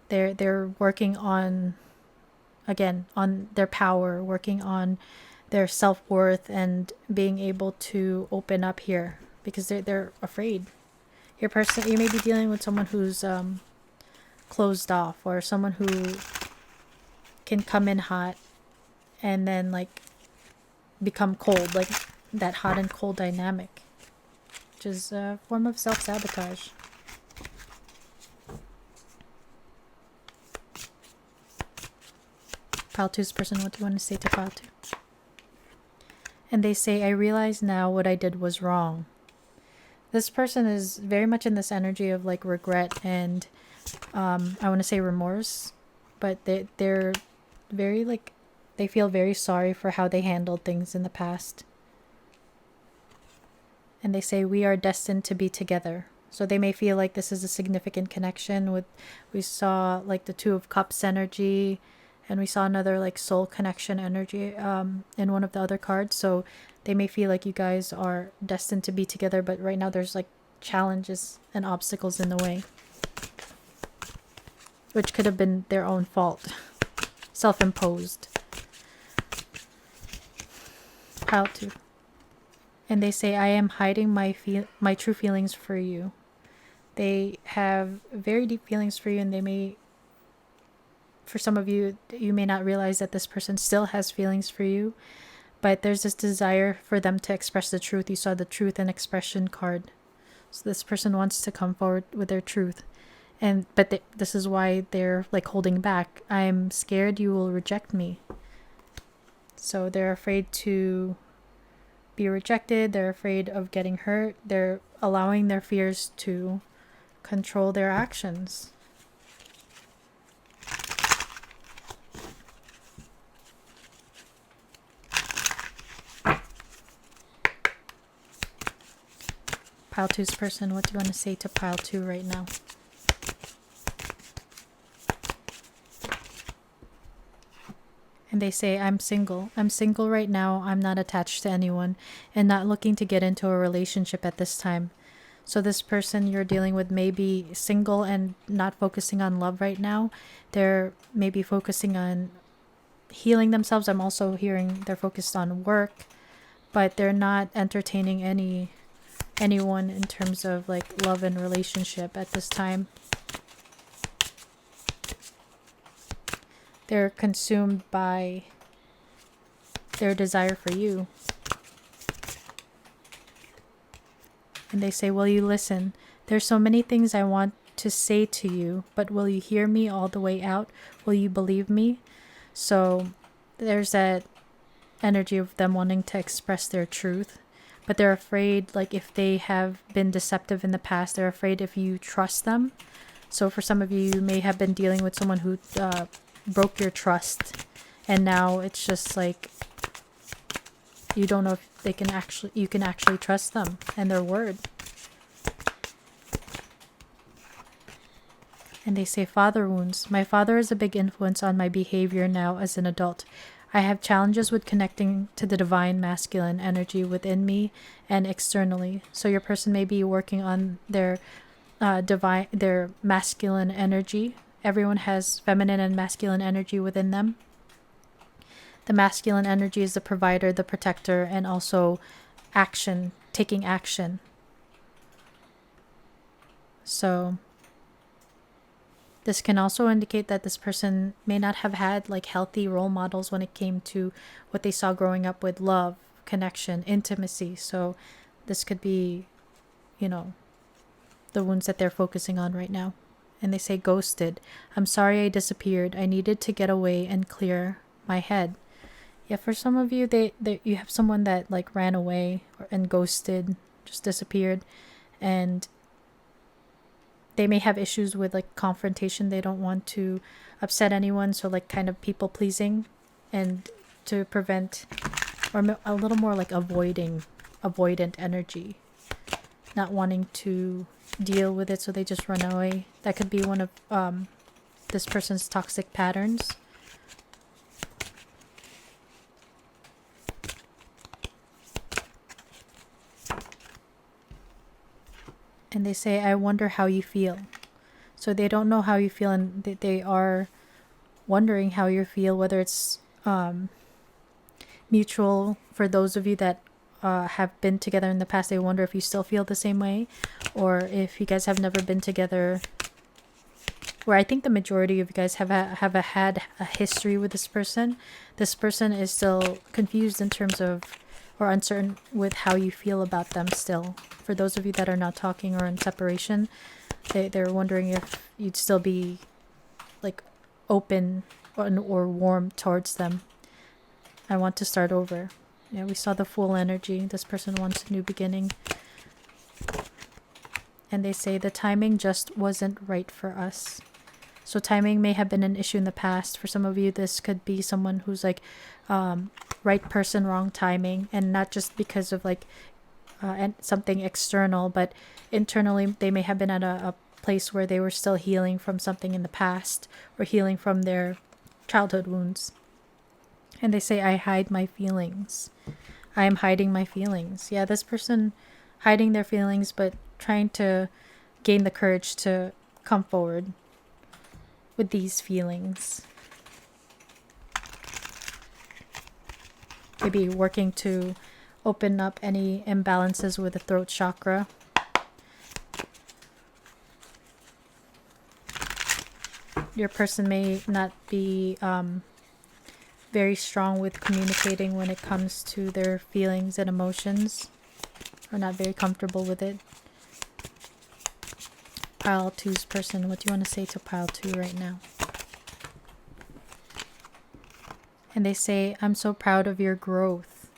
They're working on, again, on their power, working on their self-worth and being able to open up here because they're afraid. Your person, you may be dealing with someone who's closed off, or someone who can come in hot and then like become cold, like that hot and cold dynamic, which is a form of self-sabotage. Pile 2's person, what do you want to say to Pile 2? And they say, I realize now what I did was wrong. This person is very much in this energy of like regret and I want to say remorse, but they're very like, they feel very sorry for how they handled things in the past. And they say we are destined to be together. So they may feel like this is a significant connection with, we saw like the Two of Cups energy, and we saw another like soul connection energy in one of the other cards. So they may feel like you guys are destined to be together, but right now there's like challenges and obstacles in the way, which could have been their own fault, self-imposed. Pile 2. And they say, I am hiding my true feelings for you. They have very deep feelings for you, and they may, for some of you, you may not realize that this person still has feelings for you, but there's this desire for them to express the truth. You saw the truth and expression card. So this person wants to come forward with their truth. But this is why they're like holding back. I'm scared you will reject me. So they're afraid to be rejected. They're afraid of getting hurt. They're allowing their fears to control their actions. Pile 2's person, what do you want to say to Pile 2 right now? And they say, I'm single. I'm single right now. I'm not attached to anyone and not looking to get into a relationship at this time. So this person you're dealing with may be single and not focusing on love right now. They're maybe focusing on healing themselves. I'm also hearing they're focused on work, but they're not entertaining anyone in terms of like love and relationship at this time. They're consumed by their desire for you. And they say, will you listen? There's so many things I want to say to you, but will you hear me all the way out? Will you believe me? So there's that energy of them wanting to express their truth, but they're afraid, like if they have been deceptive in the past, they're afraid if you trust them. So for some of you, you may have been dealing with someone who broke your trust, and now it's just like you don't know if you can actually trust them and their word. And they say, father wounds. My father is a big influence on my behavior now as an adult. I have challenges with connecting to the divine masculine energy within me and externally. So your person may be working on their masculine energy. Everyone has feminine and masculine energy within them. The masculine energy is the provider, the protector, and also action, taking action. So this can also indicate that this person may not have had like healthy role models when it came to what they saw growing up with love, connection, intimacy. So this could be, the wounds that they're focusing on right now. And they say, ghosted. I'm sorry I disappeared. I needed to get away and clear my head. Yeah, for some of you, you have someone that like ran away and ghosted, just disappeared, and they may have issues with like confrontation. They don't want to upset anyone, so like kind of people pleasing, and to prevent, or a little more like avoidant energy, not wanting to deal with it, so they just run away. That could be one of this person's toxic patterns. And they say, I wonder how you feel. So they don't know how you feel, and they are wondering how you feel, whether it's mutual. For those of you that have been together in the past, they wonder if you still feel the same way, or if you guys have never been together, where I think the majority of you guys have had a history with this person. This person is still confused in terms of, or uncertain with how you feel about them still. For those of you that are not talking or in separation, they're wondering if you'd still be like open or warm towards them. I want to start over. Yeah, we saw the Fool energy. This person wants a new beginning. And they say the timing just wasn't right for us. So timing may have been an issue in the past. For some of you, this could be someone who's like right person, wrong timing, and not just because of like and something external, but internally they may have been at a place where they were still healing from something in the past or healing from their childhood wounds. And they say, I hide my feelings. I am hiding my feelings. Yeah, this person hiding their feelings, but trying to gain the courage to come forward with these feelings. Maybe working to open up any imbalances with the throat chakra. Your person may not be very strong with communicating when it comes to their feelings and emotions, or not very comfortable with it. Pile 2's person, what do you want to say to pile 2 right now? And they say, I'm so proud of your growth.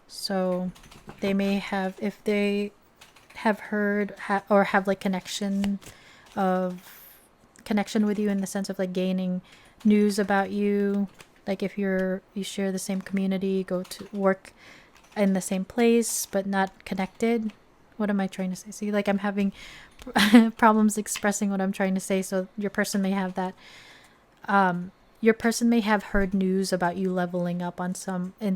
So they may have, if they have heard or have like connection with you in the sense of like gaining news about you, like if you share the same community, go to work in the same place but not connected. What am I trying to say? See, like I'm having problems expressing what I'm trying to say. So your person may have that. Your person may have heard news about you leveling up in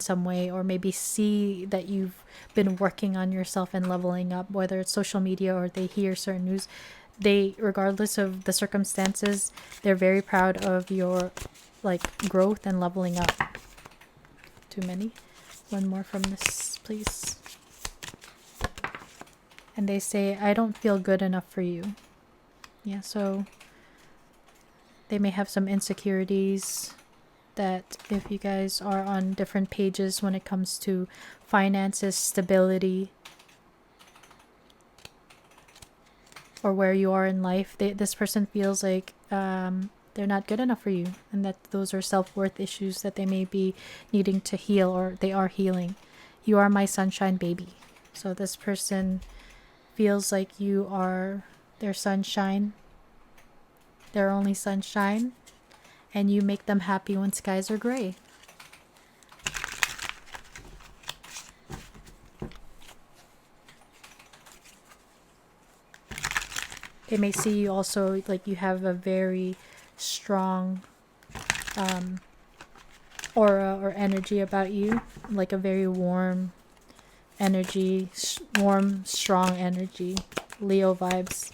some way, or maybe see that you've been working on yourself and leveling up, whether it's social media or they hear certain news. They, regardless of the circumstances, they're very proud of your like growth and leveling up. Too many. One more from this, please. And they say, I don't feel good enough for you. Yeah, so they may have some insecurities that if you guys are on different pages when it comes to finances, stability, or where you are in life, this person feels like they're not good enough for you, and that those are self-worth issues that they may be needing to heal, or they are healing. You are my sunshine baby. So this person feels like you are their sunshine, their only sunshine, and you make them happy when skies are gray. They may see you also like you have a very strong aura or energy about you, like a very warm energy, warm, strong energy, Leo vibes.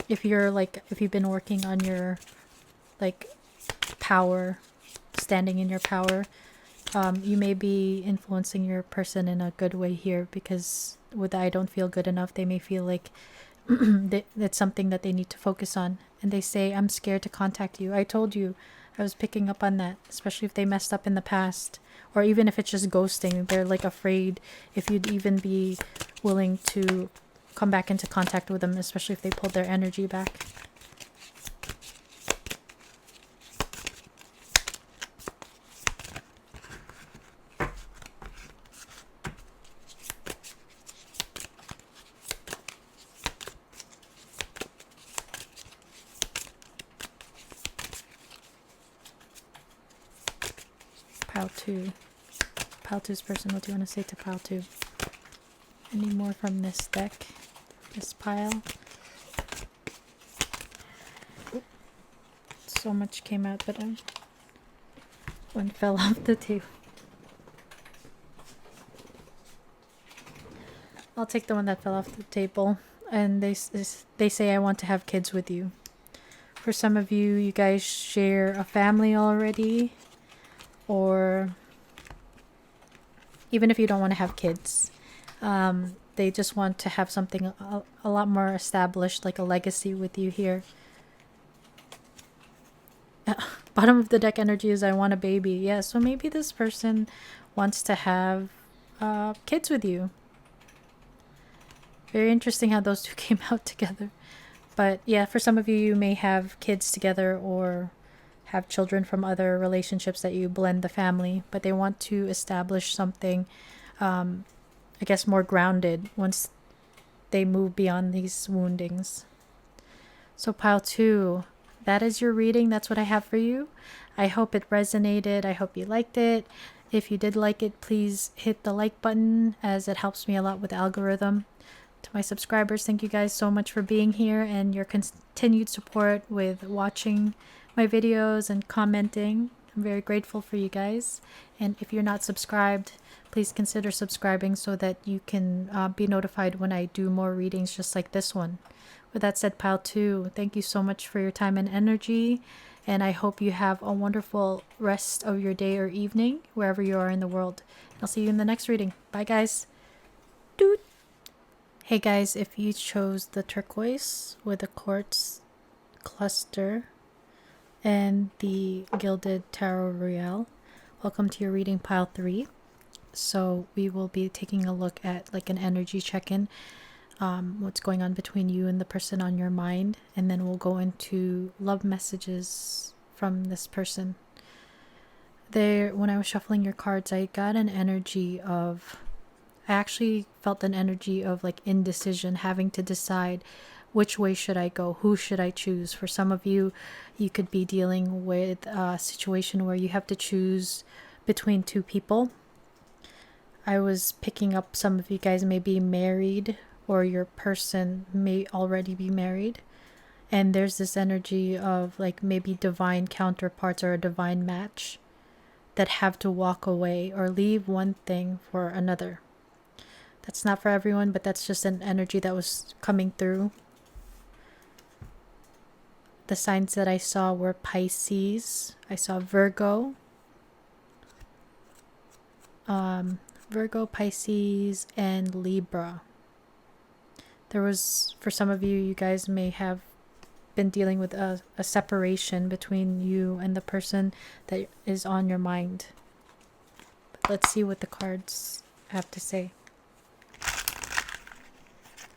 If you've been working on your like power, standing in your power, you may be influencing your person in a good way here, because with I don't feel good enough, they may feel like that's something that they need to focus on. And they say, I'm scared to contact you. I told you, I was picking up on that, especially if they messed up in the past, or even if it's just ghosting. They're like afraid if you'd even be willing to come back into contact with them, especially if they pulled their energy back. Pile 2. Pile 2's person, what do you want to say to pile 2? Any more from this deck? This pile? Oop. So much came out, but one fell off the table. I'll take the one that fell off the table. And they say, I want to have kids with you. For some of you, you guys share a family already. Or even if you don't want to have kids, they just want to have something a lot more established, like a legacy with you here. Bottom of the deck energy is I want a baby. Yeah, so maybe this person wants to have kids with you. Very interesting how those two came out together. But yeah, for some of you, you may have kids together or have children from other relationships that you blend the family, but they want to establish something, I guess, more grounded once they move beyond these woundings. So pile 2, that is your reading. That's what I have for you. I hope it resonated. I hope you liked it. If you did like it, please hit the like button, as it helps me a lot with the algorithm. To my subscribers, thank you guys so much for being here and your continued support with watching my videos and commenting. I'm very grateful for you guys. And if you're not subscribed, please consider subscribing so that you can be notified when I do more readings just like this one. With that said, pile 2, thank you so much for your time and energy. And I hope you have a wonderful rest of your day or evening, wherever you are in the world. I'll see you in the next reading. Bye, guys. Doot. Hey, guys, if you chose the turquoise with a quartz cluster and the gilded tarot royale, welcome to your reading, pile 3. So we will be taking a look at like an energy check-in, what's going on between you and the person on your mind, and then we'll go into love messages from this person. When I was shuffling your cards, I got an energy of, I actually felt an energy of like indecision, having to decide which way should I go, who should I choose. For some of you, you could be dealing with a situation where you have to choose between two people. I was picking up some of you guys may be married, or your person may already be married, and there's this energy of like maybe divine counterparts or a divine match that have to walk away or leave one thing for another. That's not for everyone, but that's just an energy that was coming through. The signs that I saw were Pisces. I saw Virgo, Pisces, and Libra. There was, for some of you, you guys may have been dealing with a separation between you and the person that is on your mind. But let's see what the cards have to say.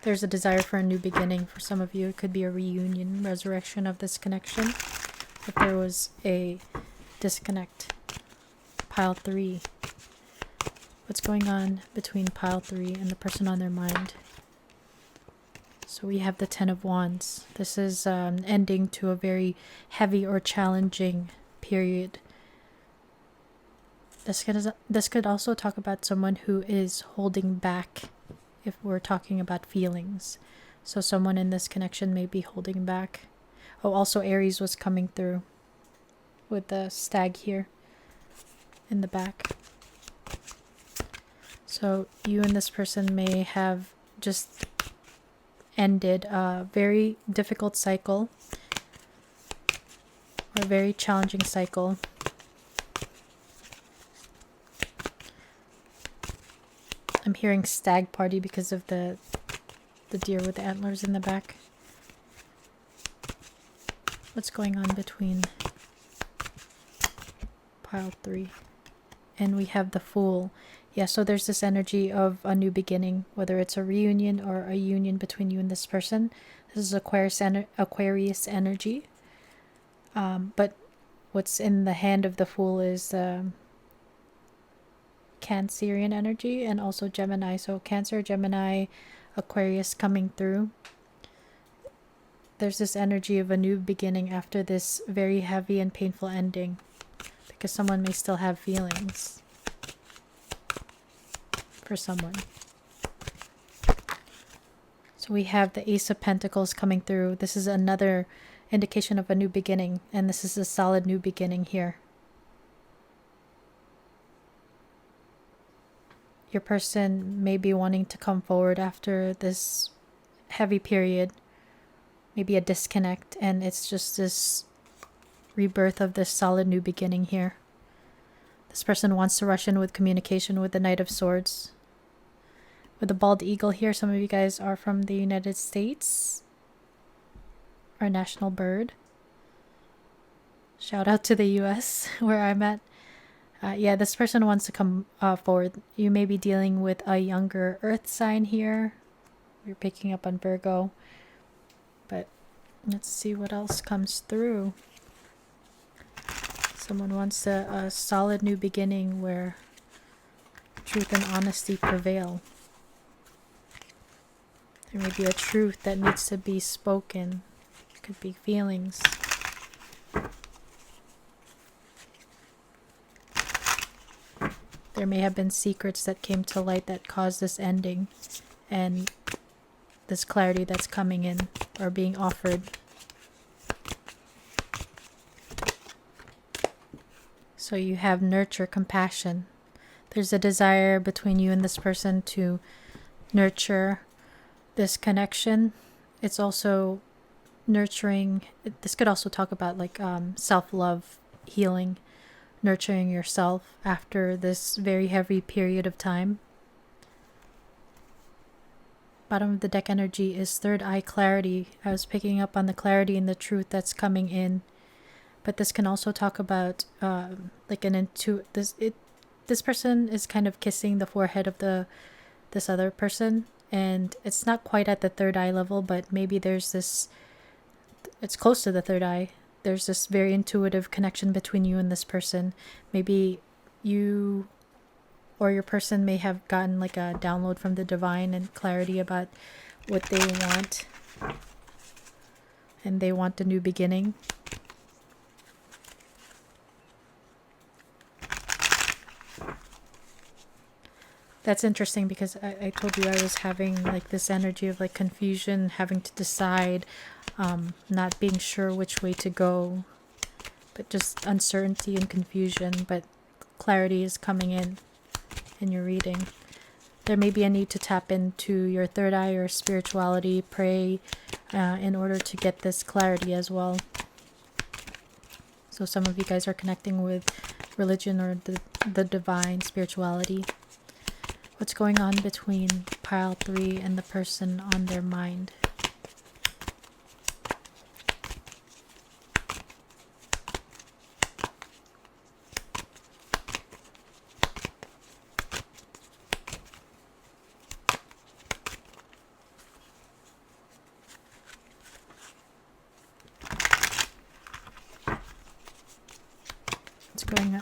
There's a desire for a new beginning for some of you. It could be a reunion, resurrection of this connection. If there was a disconnect. Pile 3. What's going on between pile 3 and the person on their mind? So we have the 10 of Wands. This is ending to a very heavy or challenging period. This could also talk about someone who is holding back, if we're talking about feelings. So someone in this connection may be holding back. Oh, also Aries was coming through with the stag here in the back. So you and this person may have just ended a very difficult cycle or a very challenging cycle. I'm hearing stag party because of the deer with the antlers in the back. What's going on between pile 3? And we have the Fool. Yeah, so there's this energy of a new beginning, whether it's a reunion or a union between you and this person. This is Aquarius energy. But what's in the hand of the Fool is Cancerian energy and also Gemini. So Cancer, Gemini, Aquarius coming through. There's this energy of a new beginning after this very heavy and painful ending, because someone may still have feelings for someone. So we have the Ace of Pentacles coming through. This is another indication of a new beginning, and this is a solid new beginning here. Your person may be wanting to come forward after this heavy period, maybe a disconnect, and it's just this rebirth of this solid new beginning here. This person wants to rush in with communication with the Knight of Swords. With the bald eagle here, some of you guys are from the United States, our national bird. Shout out to the US, where I'm at. Yeah, this person wants to come forward. You may be dealing with a younger earth sign here. We're picking up on Virgo. But let's see what else comes through. Someone wants a solid new beginning where truth and honesty prevail. There may be a truth that needs to be spoken. It could be feelings. There may have been secrets that came to light that caused this ending, and this clarity that's coming in or being offered. So you have nurture, compassion. There's a desire between you and this person to nurture this connection. It's also nurturing. This could also talk about like self-love, healing, nurturing yourself after this very heavy period of time. Bottom of the deck energy is third eye clarity. I was picking up on the clarity and the truth that's coming in. But this can also talk about like this person is kind of kissing the forehead of this other person, and it's not quite at the third eye level, but maybe there's this, it's close to the third eye. There's this very intuitive connection between you and this person. Maybe you or your person may have gotten like a download from the divine and clarity about what they want, and they want a new beginning. That's interesting because I told you I was having like this energy of like confusion, having to decide, not being sure which way to go, but just uncertainty and confusion. But clarity is coming in your reading. There may be a need to tap into your third eye or spirituality, pray in order to get this clarity as well. So some of you guys are connecting with religion or the divine, spirituality. What's going on between pile 3 and the person on their mind? What's going on?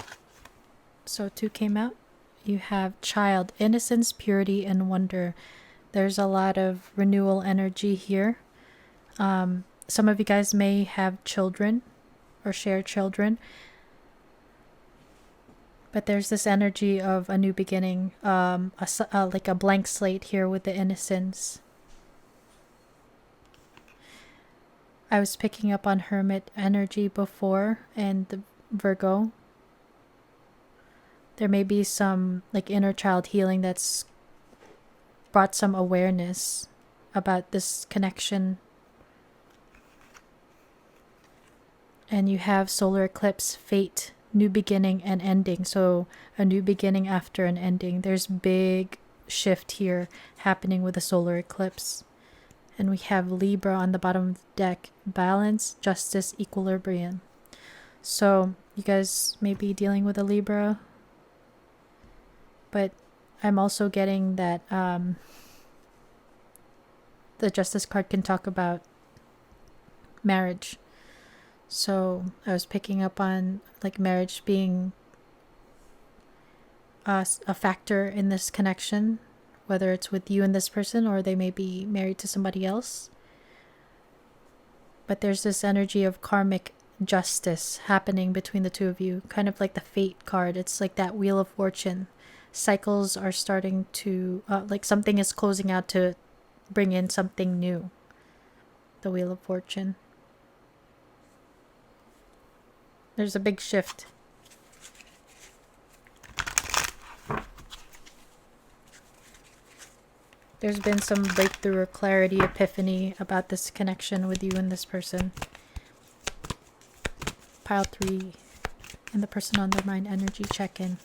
So 2 came out. You have child, innocence, purity, and wonder. There's a lot of renewal energy here. Some of you guys may have children or share children. But there's this energy of a new beginning, like a blank slate here with the innocence. I was picking up on Hermit energy before and the Virgo. There may be some like inner child healing that's brought some awareness about this connection. And you have solar eclipse, fate, new beginning, and ending. So a new beginning after an ending. There's big shift here happening with the solar eclipse. And we have Libra on the bottom of the deck, balance, justice, equilibrium. So you guys may be dealing with a Libra, but I'm also getting that the Justice card can talk about marriage. So I was picking up on like marriage being a factor in this connection, whether it's with you and this person or they may be married to somebody else. But there's this energy of karmic justice happening between the two of you, kind of like the fate card. It's like that wheel of fortune. Cycles are starting to, like something is closing out to bring in something new. The wheel of fortune. There's a big shift. There's been some breakthrough or clarity, epiphany about this connection with you and this person. Pile 3 and the person on their mind energy check-in.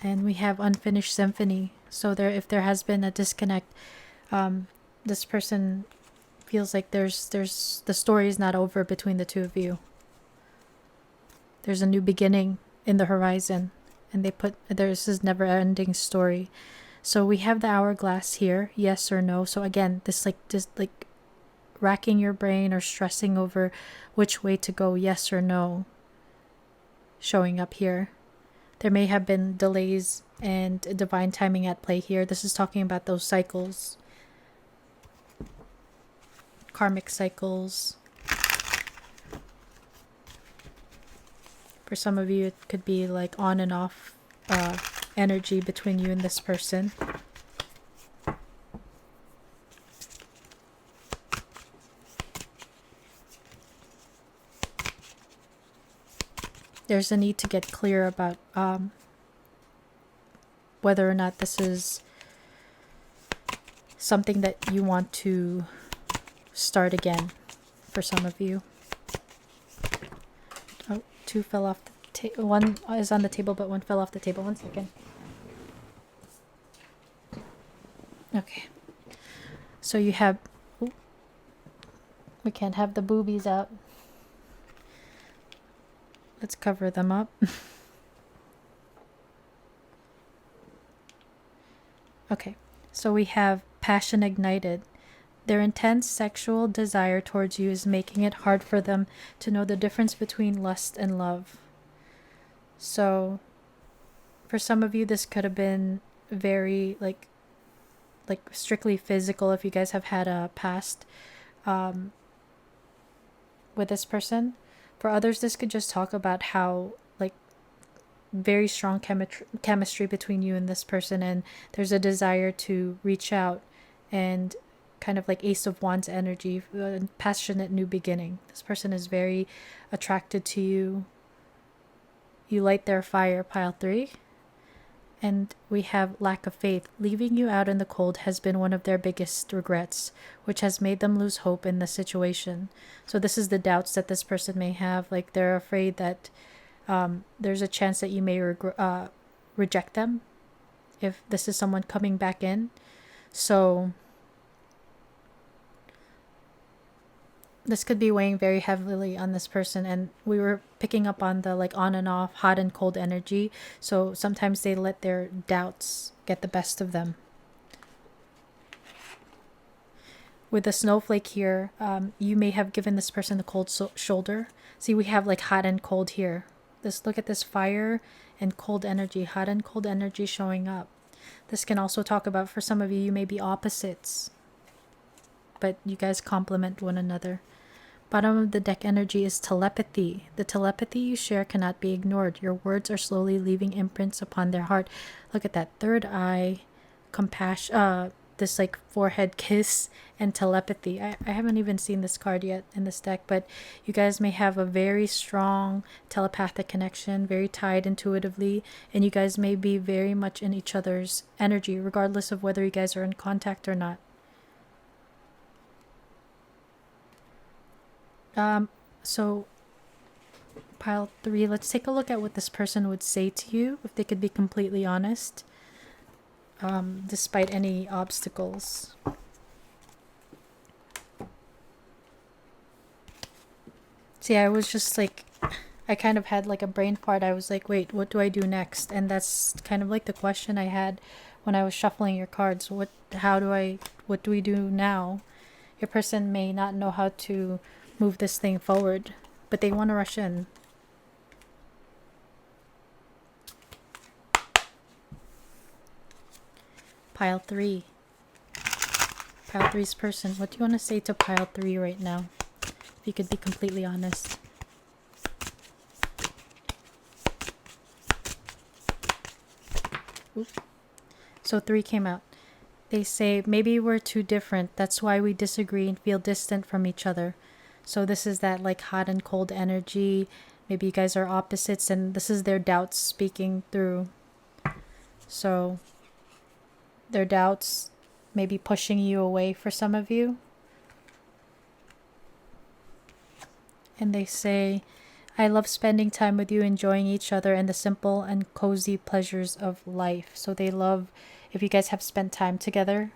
And we have unfinished symphony. So if there has been a disconnect, this person feels like there's the story is not over between the two of you. There's a new beginning in the horizon, and there's this never-ending story. So we have the hourglass here, yes or no. So again, this like racking your brain or stressing over which way to go, yes or no. showing up here. There may have been delays and divine timing at play here. This is talking about those cycles, karmic cycles. For some of you, it could be like on and off energy between you and this person. There's a need to get clear about whether or not this is something that you want to start again for some of you. Oh, two fell off the table. One is on the table, but one fell off the table. 1 second. Okay. So you have... Ooh, we can't have the boobies out. Let's cover them up. Okay. So we have passion ignited. Their intense sexual desire towards you is making it hard for them to know the difference between lust and love. So for some of you, this could have been very like strictly physical if you guys have had a past with this person. For others, this could just talk about how like very strong chemistry between you and this person, and there's a desire to reach out and kind of like Ace of Wands energy, passionate new beginning. This person is very attracted to you. You light their fire, pile 3. And we have lack of faith. Leaving you out in the cold has been one of their biggest regrets, which has made them lose hope in the situation. So this is the doubts that this person may have. Like they're afraid that there's a chance that you may reject them if this is someone coming back in. So this could be weighing very heavily on this person, and we were picking up on the like on and off, hot and cold energy. So sometimes they let their doubts get the best of them. With the snowflake here, you may have given this person the cold shoulder. See, we have like hot and cold here. Look at this fire and cold energy, hot and cold energy showing up. This can also talk about, for some of you, you may be opposites, but you guys complement one another. Bottom of the deck energy is telepathy. The telepathy you share cannot be ignored. Your words are slowly leaving imprints upon their heart. Look at that third eye, compassion, this like forehead kiss, and telepathy. I haven't even seen this card yet in this deck, but you guys may have a very strong telepathic connection, very tied intuitively, and you guys may be very much in each other's energy, regardless of whether you guys are in contact or not. So pile 3, let's take a look at what this person would say to you if they could be completely honest, despite any obstacles. See, I was just like, I kind of had like a brain fart. I was like, wait, what do I do next? And that's kind of like the question I had when I was shuffling your cards. What do we do now? Your person may not know how to move this thing forward, but they want to rush in. Pile 3. Pile 3's person. What do you want to say to pile 3 right now? If you could be completely honest. Oop. So 3 came out. They say, maybe we're too different. That's why we disagree and feel distant from each other. So this is that like hot and cold energy. Maybe you guys are opposites, and this is their doubts speaking through. So their doubts may be pushing you away for some of you. And they say, I love spending time with you, enjoying each other and the simple and cozy pleasures of life. So they love, if you guys have spent time together,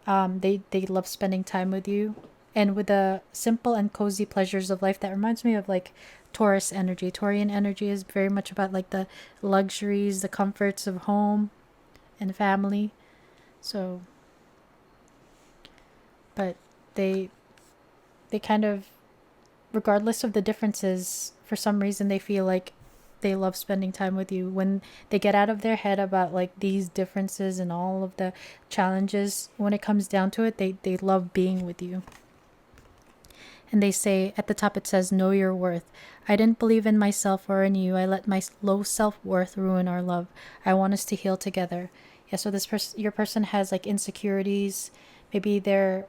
they love spending time with you. And with the simple and cozy pleasures of life, that reminds me of like Taurus energy. Taurian energy is very much about like the luxuries, the comforts of home and family. So, but they kind of, regardless of the differences, for some reason they feel like they love spending time with you. When they get out of their head about like these differences and all of the challenges, when it comes down to it, they love being with you. And they say at the top, it says, know your worth. I didn't believe in myself or in you. I let my low self-worth ruin our love. I want us to heal together. Yeah, so this person, your person has like insecurities. Maybe they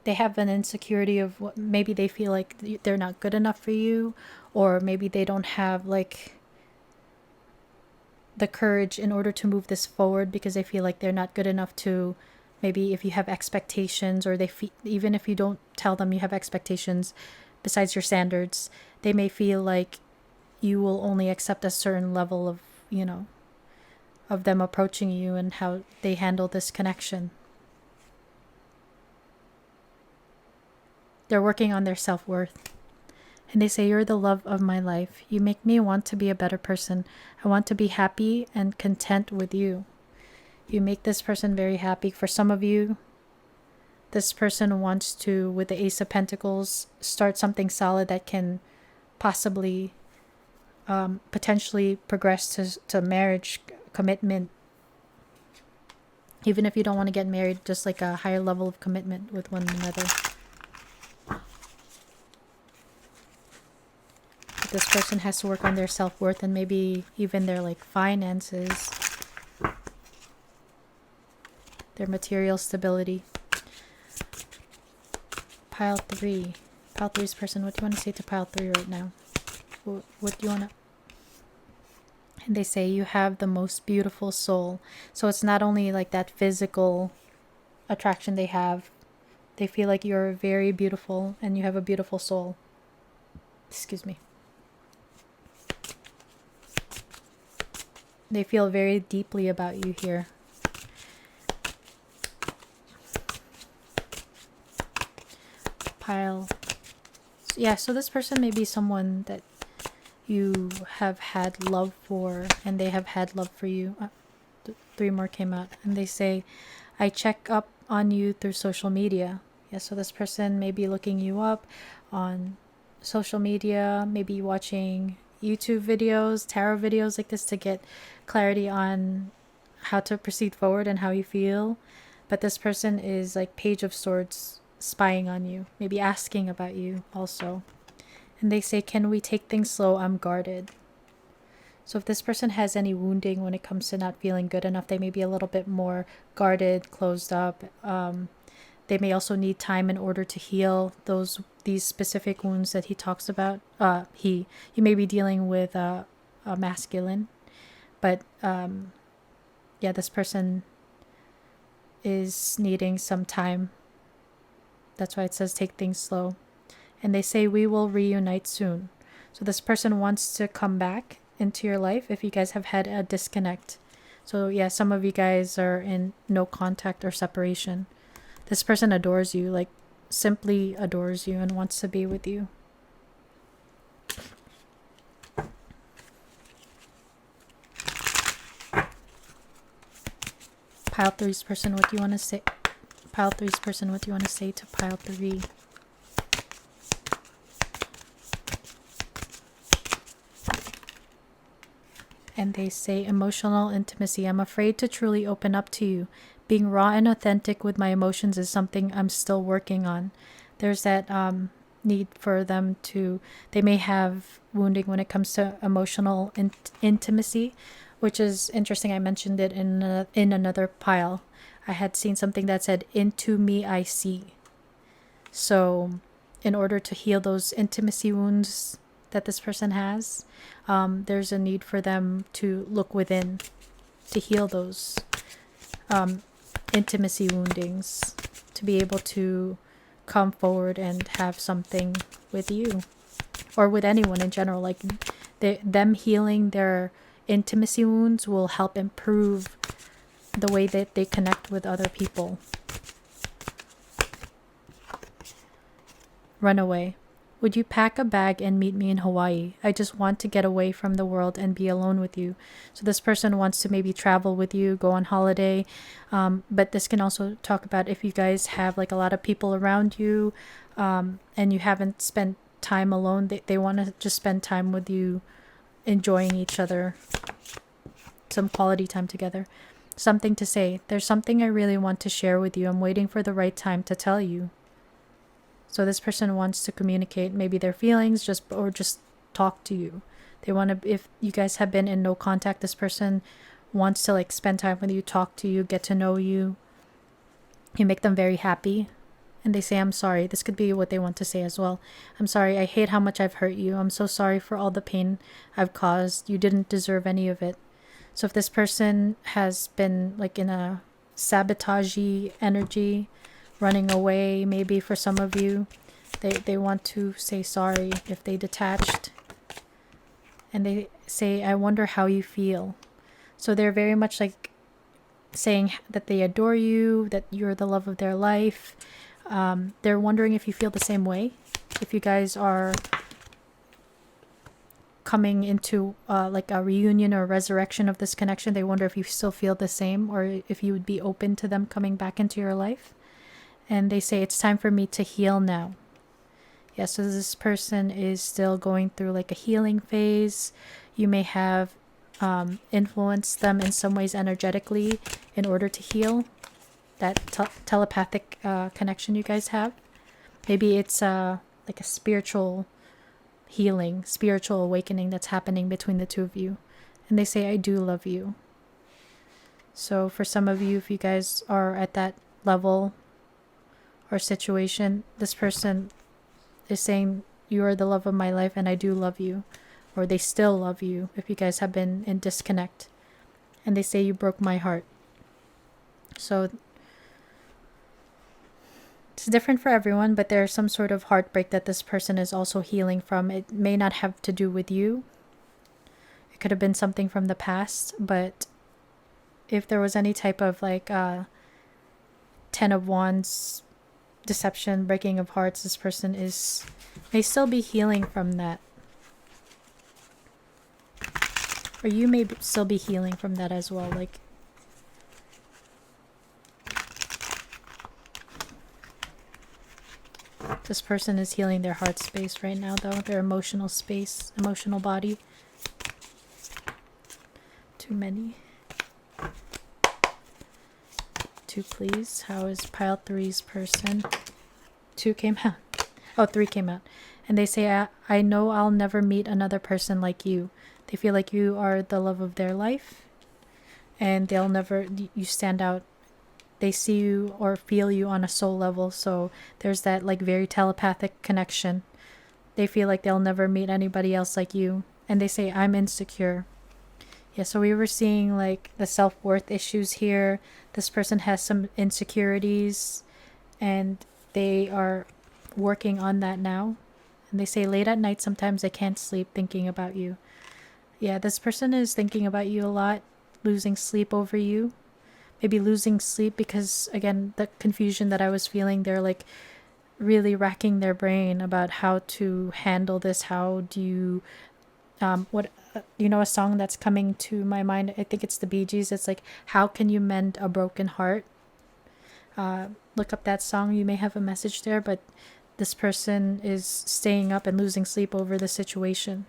have an insecurity of what, maybe they feel like they're not good enough for you, or maybe they don't have like the courage in order to move this forward because they feel like they're not good enough to, maybe if you have expectations, or even if you don't tell them you have expectations besides your standards, they may feel like you will only accept a certain level of, of them approaching you and how they handle this connection. They're working on their self-worth. And they say, you're the love of my life. You make me want to be a better person. I want to be happy and content with you. You make this person very happy. For some of you, this person wants to, with the Ace of Pentacles, start something solid that can possibly, potentially progress to marriage, commitment. Even if you don't want to get married, just like a higher level of commitment with one another. This person has to work on their self-worth and maybe even their like finances, their material stability. Pile 3. Pile 3's person, what do you want to say to pile 3 right now? What do you want to... And they say, you have the most beautiful soul. So it's not only like that physical attraction they have. They feel like you're very beautiful and you have a beautiful soul. Excuse me. They feel very deeply about you here. Pile. Yeah, so this person may be someone that you have had love for, and they have had love for you. 3 more came out. And they say, I check up on you through social media. Yeah, so this person may be looking you up on social media, maybe watching YouTube videos, tarot videos like this to get clarity on how to proceed forward and how you feel. But this person is like Page of Swords, spying on you, maybe asking about you also. And they say, can we take things slow? I'm guarded. So if this person has any wounding when it comes to not feeling good enough, they may be a little bit more guarded, closed up. They may also need time in order to heal these specific wounds that he talks about. You may be dealing with a masculine, but yeah, this person is needing some time. That's why it says take things slow. And they say, we will reunite soon. So this person wants to come back into your life if you guys have had a disconnect. So yeah, some of you guys are in no contact or separation. This person adores you, like simply adores you and wants to be with you. Pile 3's person, what do you want to say? Pile 3's person, what do you want to say to pile 3? And they say, emotional intimacy. I'm afraid to truly open up to you. Being raw and authentic with my emotions is something I'm still working on. There's that need for them to, they may have wounding when it comes to emotional intimacy, which is interesting. I mentioned it in another pile. I had seen something that said, into me I see. So in order to heal those intimacy wounds that this person has, there's a need for them to look within to heal those intimacy woundings, to be able to come forward and have something with you or with anyone in general. Like them healing their intimacy wounds will help improve the way that they connect with other people. Runaway. Would you pack a bag and meet me in Hawaii? I just want to get away from the world and be alone with you. So this person wants to maybe travel with you, go on holiday. But this can also talk about if you guys have like a lot of people around you and you haven't spent time alone. They want to just spend time with you, enjoying each other, some quality time together. Something to say. There's something I really want to share with you. I'm waiting for the right time to tell you. So this person wants to communicate maybe their feelings, or just talk to you. They want to, if you guys have been in no contact, this person wants to like spend time with you, talk to you, get to know you. You make them very happy. And they say, I'm sorry. This could be what they want to say as well. I'm sorry. I hate how much I've hurt you. I'm so sorry for all the pain I've caused. You didn't deserve any of it. So if this person has been like in a sabotagey energy, running away, maybe for some of you, they want to say sorry if they detached. And they say, I wonder how you feel. So they're very much like saying that they adore you, that you're the love of their life. They're wondering if you feel the same way. If you guys are coming into like a reunion or resurrection of this connection, they wonder if you still feel the same, or if you would be open to them coming back into your life. And they say, it's time for me to heal now. Yeah, so this person is still going through like a healing phase. You may have influenced them in some ways energetically in order to heal that telepathic connection you guys have. Maybe it's like a spiritual healing, spiritual awakening that's happening between the two of you. And they say, I do love you. So for some of you, if you guys are at that level or situation, this person is saying, you are the love of my life and I do love you. Or they still love you if you guys have been in disconnect. And they say, you broke my heart. So it's different for everyone, but there's some sort of heartbreak that this person is also healing from. It may not have to do with you. It could have been something from the past, but if there was any type of like 10 of Wands, deception, breaking of hearts, this person may still be healing from that. Or you may still be healing from that as well. Like, this person is healing their heart space right now, though. Their emotional space, emotional body. Too many. 2, please. How is pile 3's person? 2 came out. Oh, 3 came out. And they say, I know I'll never meet another person like you. They feel like you are the love of their life. And they'll never, you stand out. They see you or feel you on a soul level. So there's that like very telepathic connection. They feel like they'll never meet anybody else like you. And they say, I'm insecure. Yeah, so we were seeing like the self-worth issues here. This person has some insecurities and they are working on that now. And they say late at night sometimes they can't sleep thinking about you. Yeah, this person is thinking about you a lot, losing sleep over you. Maybe losing sleep because, again, the confusion that I was feeling, they're like really racking their brain about how to handle this. How do you, a song that's coming to my mind, I think it's the Bee Gees. It's like, how can you mend a broken heart? Look up that song. You may have a message there, but this person is staying up and losing sleep over the situation.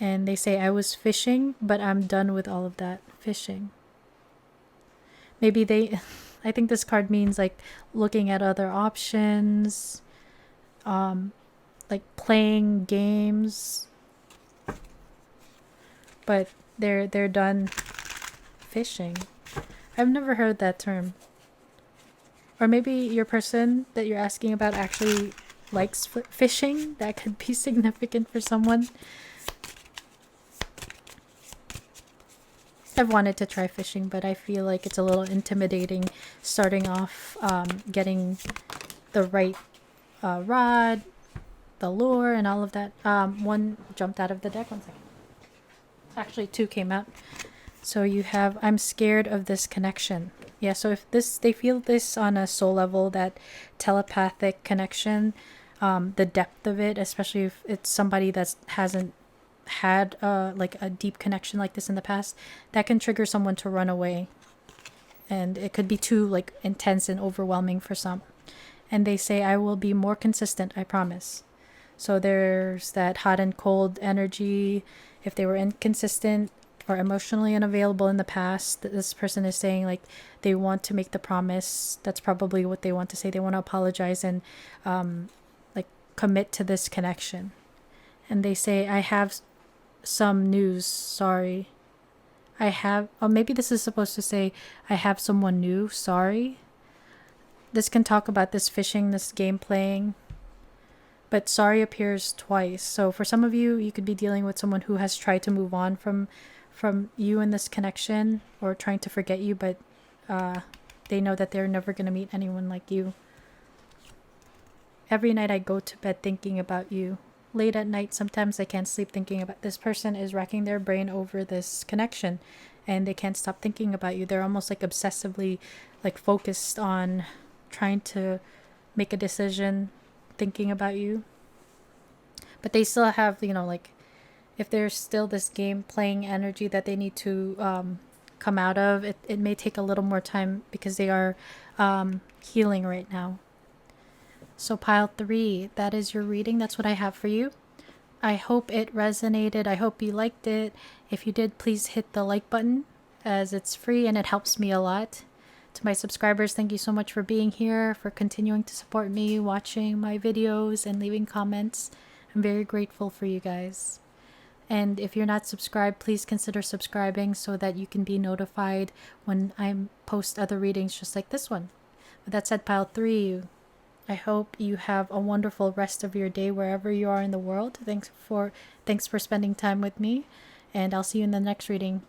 And they say, I was fishing, but I'm done with all of that fishing. Maybe I think this card means like looking at other options, like playing games, but they're done fishing. I've never heard that term. Or maybe your person that you're asking about actually likes fishing. That could be significant for someone. I've wanted to try fishing, but I feel like it's a little intimidating starting off, getting the right rod, the lure, and all of that. One jumped out of the deck. 1 second. Actually, 2 came out. So you have, I'm scared of this connection. Yeah, so if they feel this on a soul level, that telepathic connection, the depth of it, especially if it's somebody that hasn't had like a deep connection like this in the past, that can trigger someone to run away, and it could be too like intense and overwhelming for some. And they say, I will be more consistent, I promise. So there's that hot and cold energy. If they were inconsistent or emotionally unavailable in the past, this person is saying like they want to make the promise. That's probably what they want to say. They want to apologize and like commit to this connection. And they say, I have some news. Sorry. I have, or maybe this is supposed to say, I have someone new. Sorry. This can talk about this fishing, this game playing. But sorry appears twice. So for some of you, you could be dealing with someone who has tried to move on from you in this connection, or trying to forget you, but they know that they're never going to meet anyone like you. Every night I go to bed thinking about you. Late at night, sometimes I can't sleep thinking about this person is racking their brain over this connection, and they can't stop thinking about you. They're almost like obsessively like focused on trying to make a decision, thinking about you. But they still have, like if there's still this game playing energy that they need to come out of, it may take a little more time because they are healing right now. So pile 3, that is your reading. That's what I have for you. I hope it resonated. I hope you liked it. If you did, please hit the like button, as it's free and it helps me a lot. To my subscribers, thank you so much for being here, for continuing to support me, watching my videos, and leaving comments. I'm very grateful for you guys. And if you're not subscribed, please consider subscribing so that you can be notified when I post other readings just like this one. With that said, pile 3, I hope you have a wonderful rest of your day wherever you are in the world. Thanks for spending time with me, and I'll see you in the next reading.